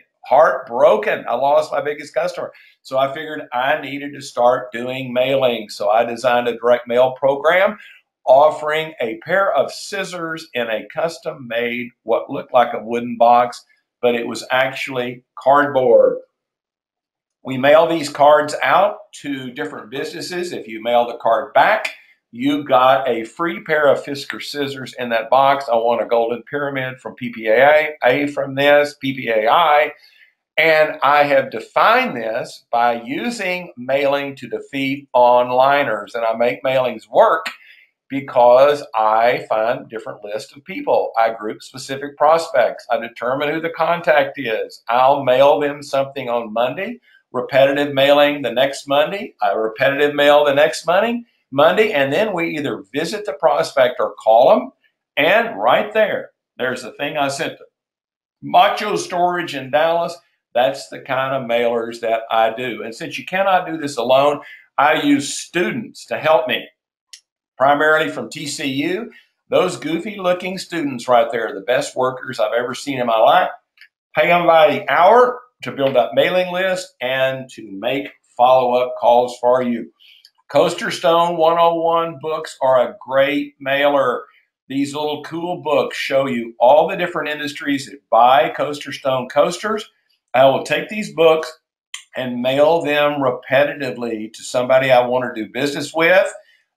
I lost my biggest customer. So I figured I needed to start doing mailing. So I designed a direct mail program. offering a pair of scissors in a custom made, what looked like a wooden box, but it was actually cardboard. We mail these cards out to different businesses. If you mail the card back, you got a free pair of Fisker scissors in that box. I want a golden pyramid from PPAI, A from this, PPAI. And I have defined this by using mailing to defeat onliners. And I make mailings work because I find different lists of people. I group specific prospects. I determine who the contact is. I'll mail them something on Monday, repetitive mailing the next Monday, I repetitive mail the next Monday, and then we either visit the prospect or call them. And right there's the thing I sent them. Macho Storage in Dallas. That's the kind of mailers that I do. And since you cannot do this alone, I use students to help me, primarily from TCU. Those goofy looking students right there are the best workers I've ever seen in my life. Pay them by the hour to build up mailing lists and to make follow-up calls for you. Coaster Stone 101 books are a great mailer. These little cool books show you all the different industries that buy Coaster Stone coasters. I will take these books and mail them repetitively to somebody I want to do business with.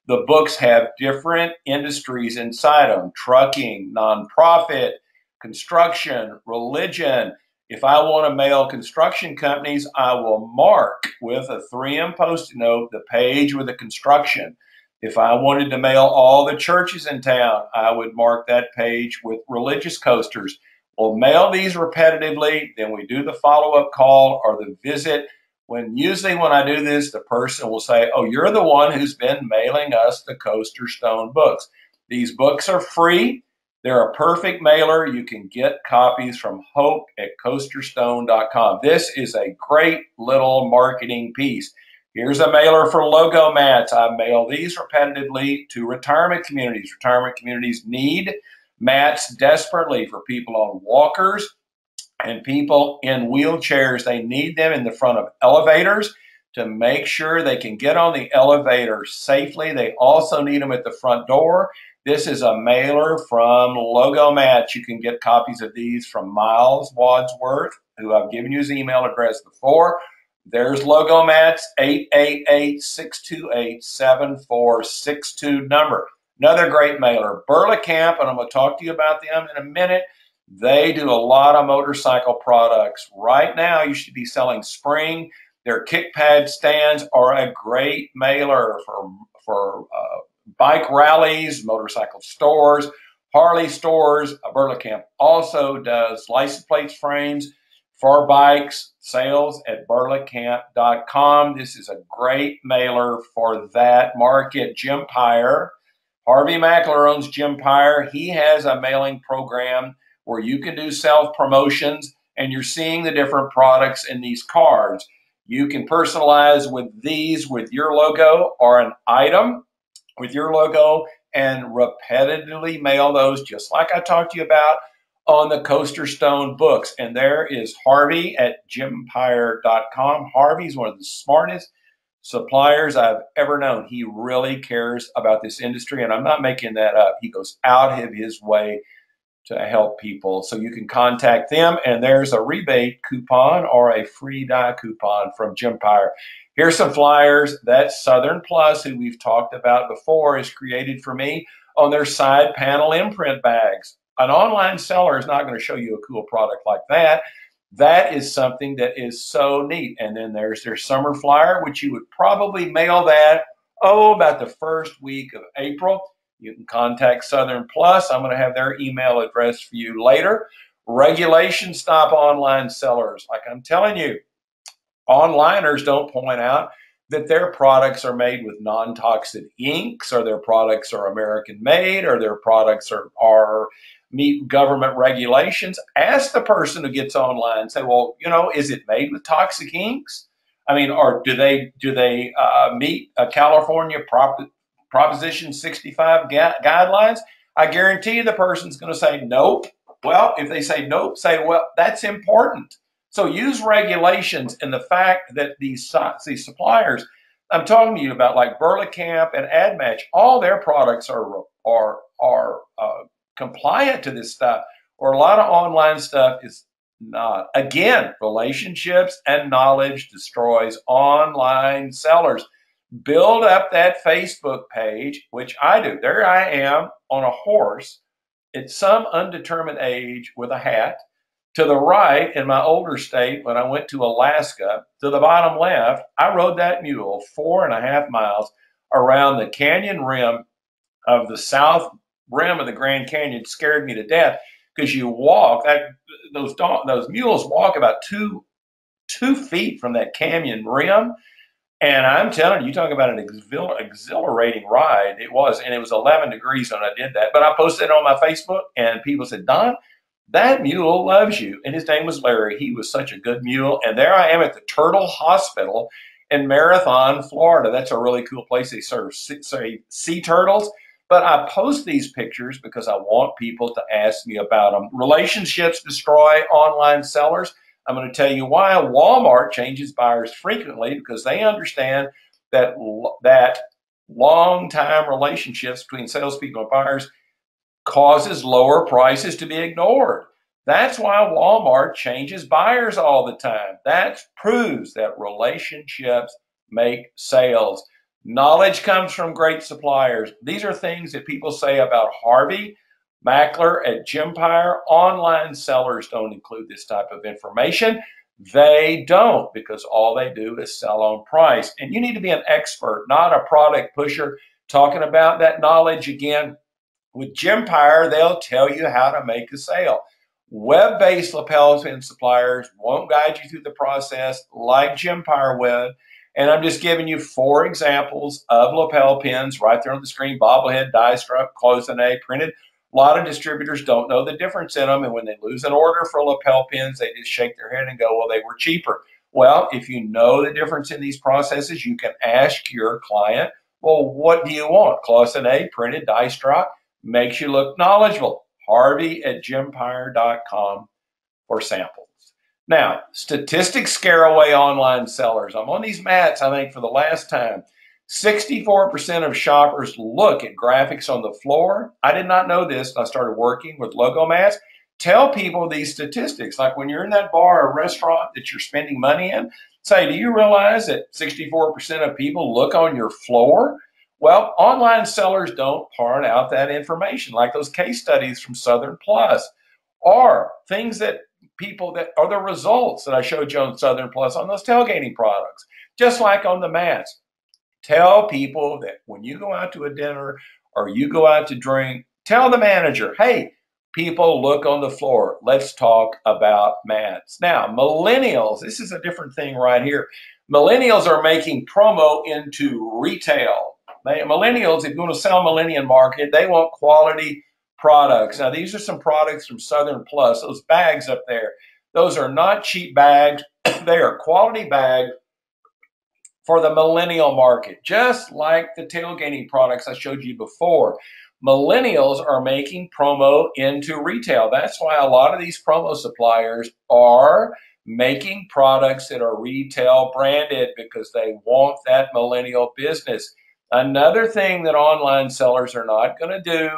The books have different industries inside them: trucking, nonprofit, construction, religion. If I want to mail construction companies, I will mark with a 3M Post-it note the page with the construction. If I wanted to mail all the churches in town, I would mark that page with religious coasters. We'll mail these repetitively, then we do the follow-up call or the visit. Usually when I do this, the person will say, oh, you're the one who's been mailing us the Coaster Stone books. These books are free. They're a perfect mailer. You can get copies from Hope at coasterstone.com. This is a great little marketing piece. Here's a mailer for logo mats. I mail these repetitively to retirement communities. Retirement communities need mats desperately for people on walkers and people in wheelchairs. They need them in the front of elevators to make sure they can get on the elevator safely. They also need them at the front door. This is a mailer from Logo Mats. You can get copies of these from Miles Wadsworth, who I've given you his email address before. There's Logo Mats, 888-628-7462 number. Another great mailer, Burla Camp, and I'm going to talk to you about them in a minute. They do a lot of motorcycle products. Right now, you should be selling Spring. Their kick pad stands are a great mailer for bike rallies, motorcycle stores, Harley stores. Burla Camp also does license plates frames for bikes, sales at burlacamp.com. This is a great mailer for that market. Jim Pyre, Harvey Mackler owns Jim Pyre. He has a mailing program where you can do self-promotions, and you're seeing the different products in these cards. You can personalize with these with your logo or an item with your logo and repetitively mail those, just like I talked to you about on the Coaster Stone books. And there is Harvey at jimpyre.com. Harvey's one of the smartest suppliers I've ever known. He really cares about this industry, and I'm not making that up. He goes out of his way to help people. So you can contact them, and there's a rebate coupon or a free die coupon from Jim Pyre. Here's some flyers that Southern Plus, who we've talked about before, is created for me on their side panel imprint bags. An online seller is not going to show you a cool product like that. That is something that is so neat. And then there's their summer flyer, which you would probably mail that, about the first week of April. You can contact Southern Plus. I'm going to have their email address for you later. Regulations stop online sellers. Like I'm telling you, onliners don't point out that their products are made with non-toxic inks, or their products are American made, or their products are meet government regulations. Ask the person who gets online, say, well, is it made with toxic inks? I mean, or do they meet a California Proposition 65 guidelines? I guarantee you the person's going to say nope. Well, if they say nope, say, well, that's important. So use regulations, and the fact that these suppliers, I'm talking to you about like Burley-Camp and AdMatch. All their products are compliant to this stuff, or a lot of online stuff is not. Again, relationships and knowledge destroys online sellers. Build up that Facebook page, which I do. There I am on a horse at some undetermined age with a hat. To the right, in my older state, when I went to Alaska, to the bottom left, I rode that mule 4.5 miles around the canyon rim of the south rim of the Grand Canyon. Scared me to death because you walk those mules walk about two feet from that canyon rim. And I'm telling you, you talk about an exhilarating ride. It was, and it was 11 degrees when I did that. But I posted it on my Facebook, and people said, Don, that mule loves you. And his name was Larry. He was such a good mule. And there I am at the Turtle Hospital in Marathon, Florida. That's a really cool place. They serve sea turtles. But I post these pictures because I want people to ask me about them. Relationships destroy online sellers. I'm going to tell you why. Walmart changes buyers frequently because they understand that long-time relationships between salespeople and buyers causes lower prices to be ignored. That's why Walmart changes buyers all the time. That proves that relationships make sales. Knowledge comes from great suppliers. These are things that people say about Harvey Mackler at Gempire. Online sellers don't include this type of information. They don't, because all they do is sell on price. And you need to be an expert, not a product pusher. Talking about that knowledge again, with Gempire, they'll tell you how to make a sale. Web-based lapel pin suppliers won't guide you through the process like Gempire would. And I'm just giving you 4 examples of lapel pins right there on the screen: bobblehead, die strap, close-in-A, printed. A lot of distributors don't know the difference in them, and when they lose an order for lapel pins, they just shake their head and go, well, they were cheaper. Well, if you know the difference in these processes, you can ask your client, well, what do you want? Close-in-A, printed, die strap? Makes you look knowledgeable. Harvey at Gempire.com for samples. Now, statistics scare away online sellers. I'm on these mats, I think, for the last time. 64% of shoppers look at graphics on the floor. I did not know this. I started working with logo mats. Tell people these statistics. Like when you're in that bar or restaurant that you're spending money in, say, do you realize that 64% of people look on your floor? Well, online sellers don't part out that information, like those case studies from Southern Plus, or things that people that are the results that I showed you on Southern Plus on those tailgating products, just like on the mats. Tell people that when you go out to a dinner or you go out to drink, tell the manager, hey, people look on the floor. Let's talk about mats. Now, millennials, this is a different thing right here. Millennials are making promo into retail. Millennials, if you want to sell millennial market, they want quality products. Now, these are some products from Southern Plus. Those bags up there, those are not cheap bags. They are quality bags for the millennial market, just like the tailgating products I showed you before. Millennials are making promo into retail. That's why a lot of these promo suppliers are making products that are retail branded, because they want that millennial business. Another thing that online sellers are not going to do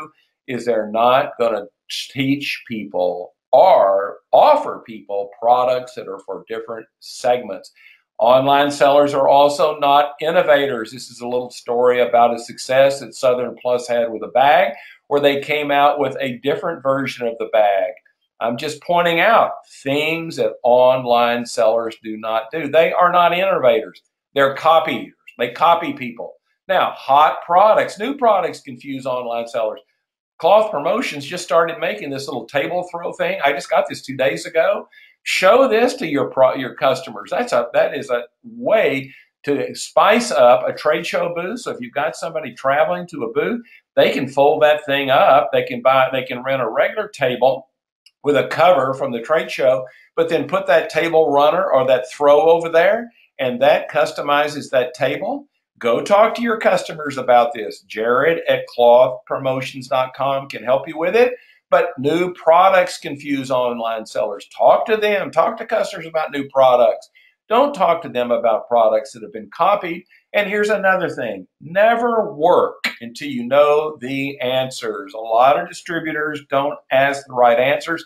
is they're not going to teach people or offer people products that are for different segments. Online sellers are also not innovators. This is a little story about a success that Southern Plus had with a bag, where they came out with a different version of the bag. I'm just pointing out things that online sellers do not do. They are not innovators. They're copiers. They copy people. Now, hot products, new products confuse online sellers. Cloth Promotions just started making this little table throw thing. I just got this 2 days ago. Show this to your customers. That is a way to spice up a trade show booth. So if you've got somebody traveling to a booth, they can fold that thing up. They can rent a regular table with a cover from the trade show, but then put that table runner or that throw over there, and that customizes that table. Go talk to your customers about this. Jared at clothpromotions.com can help you with it. But new products confuse online sellers. Talk to them. Talk to customers about new products. Don't talk to them about products that have been copied And here's another thing, never work until you know the answers. A lot of distributors don't ask the right answers.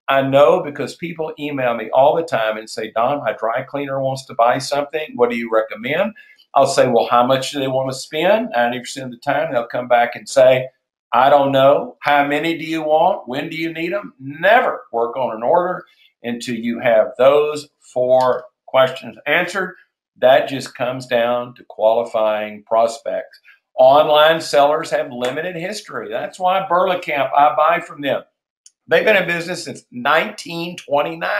I know because people email me all the time and say, Don, my dry cleaner wants to buy something. What do you recommend? I'll say, well, how much do they want to spend? 90% of the time, they'll come back and say, I don't know. How many do you want? When do you need them? Never work on an order until you have those 4 questions answered. That just comes down to qualifying prospects. Online sellers have limited history. That's why Burlacamp, I buy from them. They've been in business since 1929.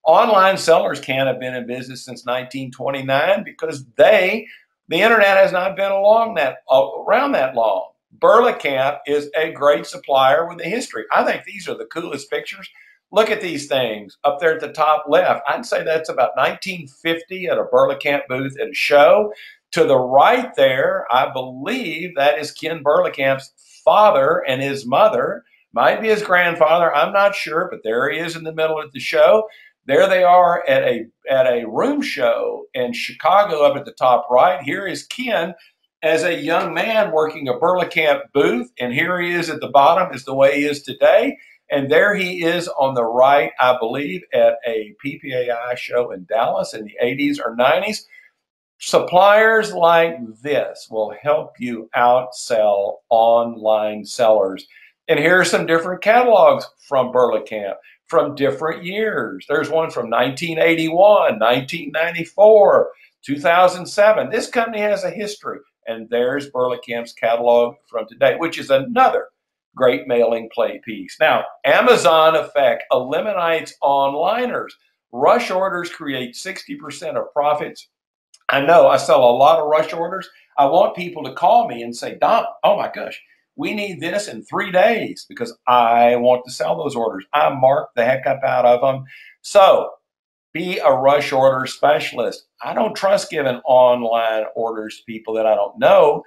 Online sellers can't have been in business since 1929 because the internet has not been around that long. Burlacamp is a great supplier with a history. I think these are the coolest pictures. Look at these things up there at the top left. I'd say that's about 1950 at a Burlacamp booth at a show. To the right there, I believe that is Ken Burlacamp's father and his mother. Might be his grandfather, I'm not sure, but there he is in the middle of the show. There they are at a room show in Chicago up at the top right. Here is Ken as a young man working a Burlacamp booth, and here he is at the bottom is the way he is today. And there he is on the right, I believe, at a PPAI show in Dallas in the 80s or 90s. Suppliers like this will help you outsell online sellers. And here are some different catalogs from Burlacamp from different years. There's one from 1981, 1994, 2007. This company has a history. And there's Burlacamp's catalog from today, which is another great mailing play piece. Now, Amazon effect eliminates onliners. Rush orders create 60% of profits. I know I sell a lot of rush orders. I want people to call me and say, Don, oh my gosh, we need this in 3 days because I want to sell those orders. I mark the heck up out of them. So be a rush order specialist. I don't trust giving online orders to people that I don't know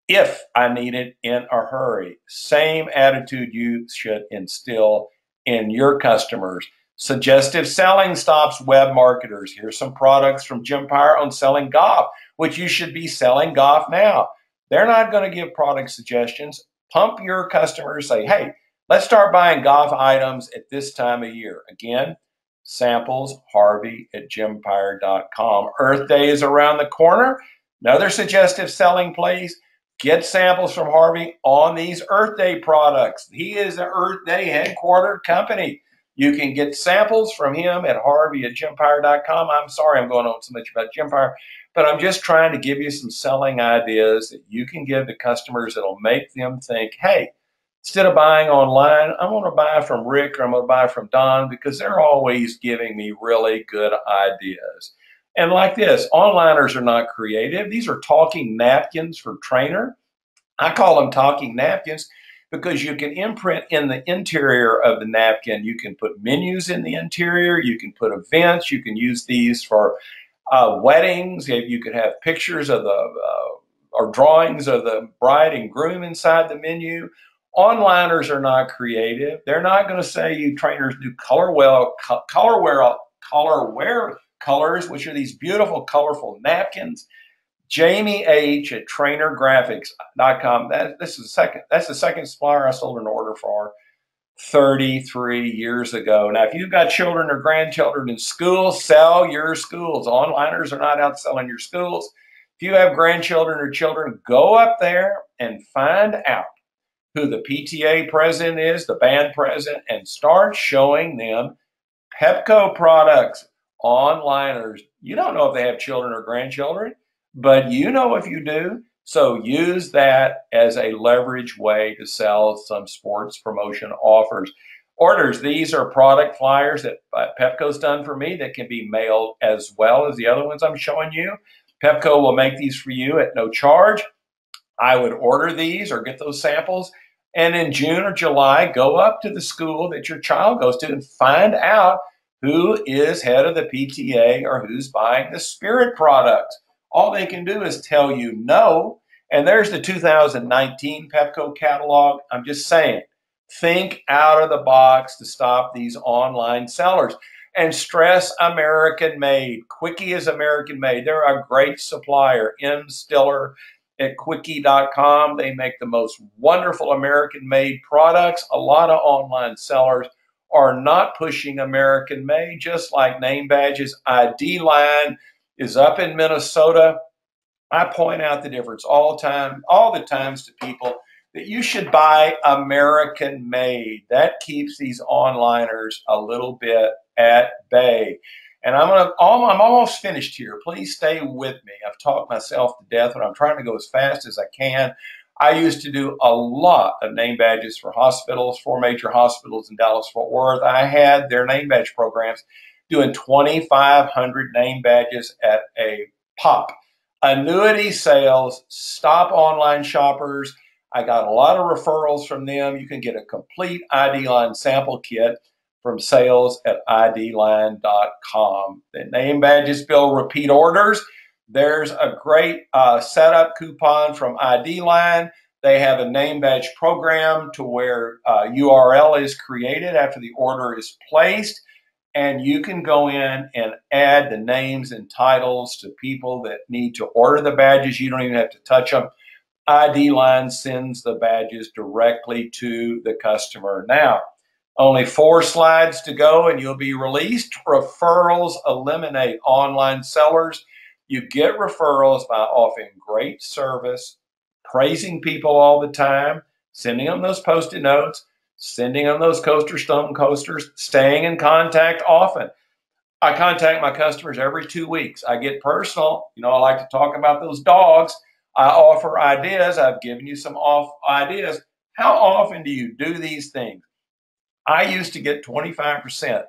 if I need it in a hurry. Same attitude you should instill in your customers. Suggestive selling stops web marketers. Here's some products from Jim Pyre on selling golf, which you should be selling golf now. They're not going to give product suggestions. Pump your customers, say, hey, let's start buying golf items at this time of year. Again, samples, Harvey at jimpyre.com. Earth Day is around the corner. Another suggestive selling place. Get samples from Harvey on these Earth Day products. He is an Earth Day headquartered company. You can get samples from him at Harvey at jimpyre.com. I'm sorry I'm going on so much about Jim Pyre, but I'm just trying to give you some selling ideas that you can give to customers that'll make them think, hey, instead of buying online, I'm going to buy from Rick or I'm going to buy from Don because they're always giving me really good ideas. And like this, onliners are not creative. These are talking napkins for trainer. I call them talking napkins because you can imprint in the interior of the napkin. You can put menus in the interior. You can put events. You can use these for weddings. You could have pictures of the or drawings of the bride and groom inside the menu. Onliners are not creative. They're not going to say you trainers do color wear colors, which are these beautiful, colorful napkins. Jamie H at trainergraphics.com. That's the second supplier I sold an order for 33 years ago. Now, if you've got children or grandchildren in school, sell your schools. Onliners are not outselling your schools. If you have grandchildren or children, go up there and find out who the PTA president is, the band president, and start showing them Pepco products. Onliners, you don't know if they have children or grandchildren, but you know if you do. So use that as a leverage way to sell some sports promotion orders. These are product flyers that Pepco's done for me that can be mailed as well as the other ones I'm showing you. Pepco will make these for you at no charge. I would order these or get those samples. And in June or July, go up to the school that your child goes to and find out who is head of the PTA or who's buying the Spirit products. All they can do is tell you no. And there's the 2019 Pepco catalog. I'm just saying, think out of the box to stop these online sellers. And stress American made. Quickie is American made. They're a great supplier. M. Stiller at quickie.com. They make the most wonderful American made products. A lot of online sellers are not pushing American made, just like name badges. ID Line is up in Minnesota. I point out the difference all the times to people that you should buy American made. That keeps these onliners a little bit at bay. And I'm almost finished here. Please stay with me. I've talked myself to death, but I'm trying to go as fast as I can. I used to do a lot of name badges for hospitals, 4 major hospitals in Dallas-Fort Worth. I had their name badge programs doing 2,500 name badges at a pop. Annuity sales, stop online shoppers. I got a lot of referrals from them. You can get a complete ID Line sample kit from sales at idline.com. The name badges bill repeat orders. There's a great setup coupon from ID Line. They have a name badge program to where URL is created after the order is placed. And you can go in and add the names and titles to people that need to order the badges. You don't even have to touch them. ID Line sends the badges directly to the customer. Now, only 4 slides to go and you'll be released. Referrals eliminate online sellers. You get referrals by offering great service, praising people all the time, sending them those Post-it notes, sending them those stone coasters, staying in contact often. I contact my customers every 2 weeks. I get personal. You know, I like to talk about those dogs. I offer ideas. I've given you some ideas. How often do you do these things? I used to get 25%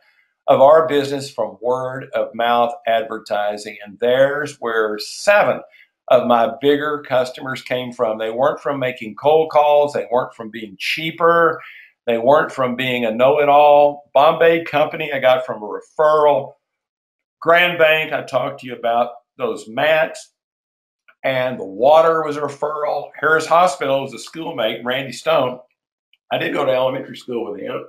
of our business from word of mouth advertising, and there's where 7 of my bigger customers came from. They weren't from making cold calls. They weren't from being cheaper. They weren't from being a know-it-all. Bombay Company, I got from a referral. Grand Bank, I talked to you about those mats. And the water was a referral. Harris Hospital was a schoolmate, Randy Stone. I did go to elementary school with him.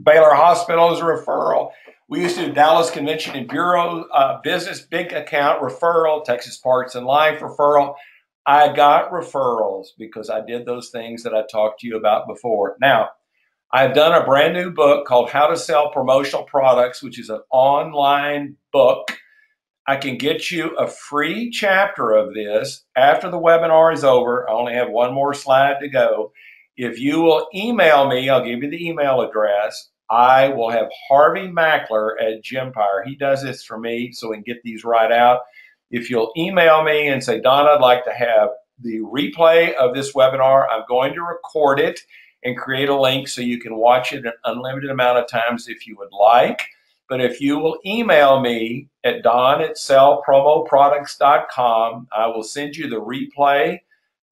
Baylor Hospital is a referral. We used to do Dallas Convention and Bureau business, big account referral, Texas Parks and Life referral. I got referrals because I did those things that I talked to you about before. Now, I've done a brand new book called How to Sell Promotional Products, which is an online book. I can get you a free chapter of this after the webinar is over. I only have 1 more slide to go. If you will email me, I'll give you the email address. I will have Harvey Mackler at Gempire. He does this for me so we can get these right out. If you'll email me and say, Don, I'd like to have the replay of this webinar, I'm going to record it and create a link so you can watch it an unlimited amount of times if you would like. But if you will email me at don@sellpromoproducts.com, I will send you the replay,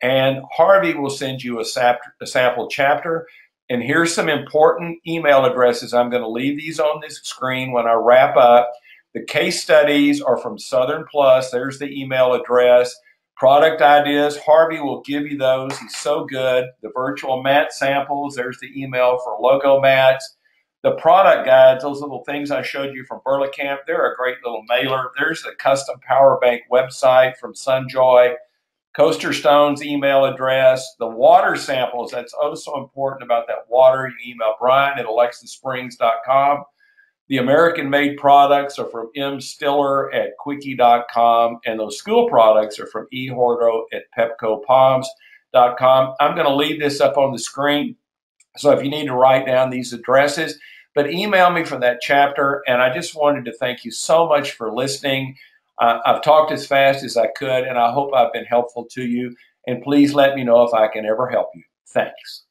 and Harvey will send you a sample chapter. And here's some important email addresses. I'm going to leave these on this screen when I wrap up. The case studies are from Southern Plus. There's the email address. Product ideas, Harvey will give you those. He's so good. The virtual mat samples, there's the email for logo mats. The product guides, those little things I showed you from Burlingame, they're a great little mailer. There's the custom power bank website from Sunjoy. Coaster Stone's email address. The water samples, that's oh so important about that water. You email Brian at alexasprings.com. The American-made products are from M. Stiller at quickie.com, and those school products are from E. Hordo at pepcopalms.com. I'm going to leave this up on the screen, so if you need to write down these addresses, but email me for that chapter. And I just wanted to thank you so much for listening. I've talked as fast as I could, and I hope I've been helpful to you. And please let me know if I can ever help you. Thanks.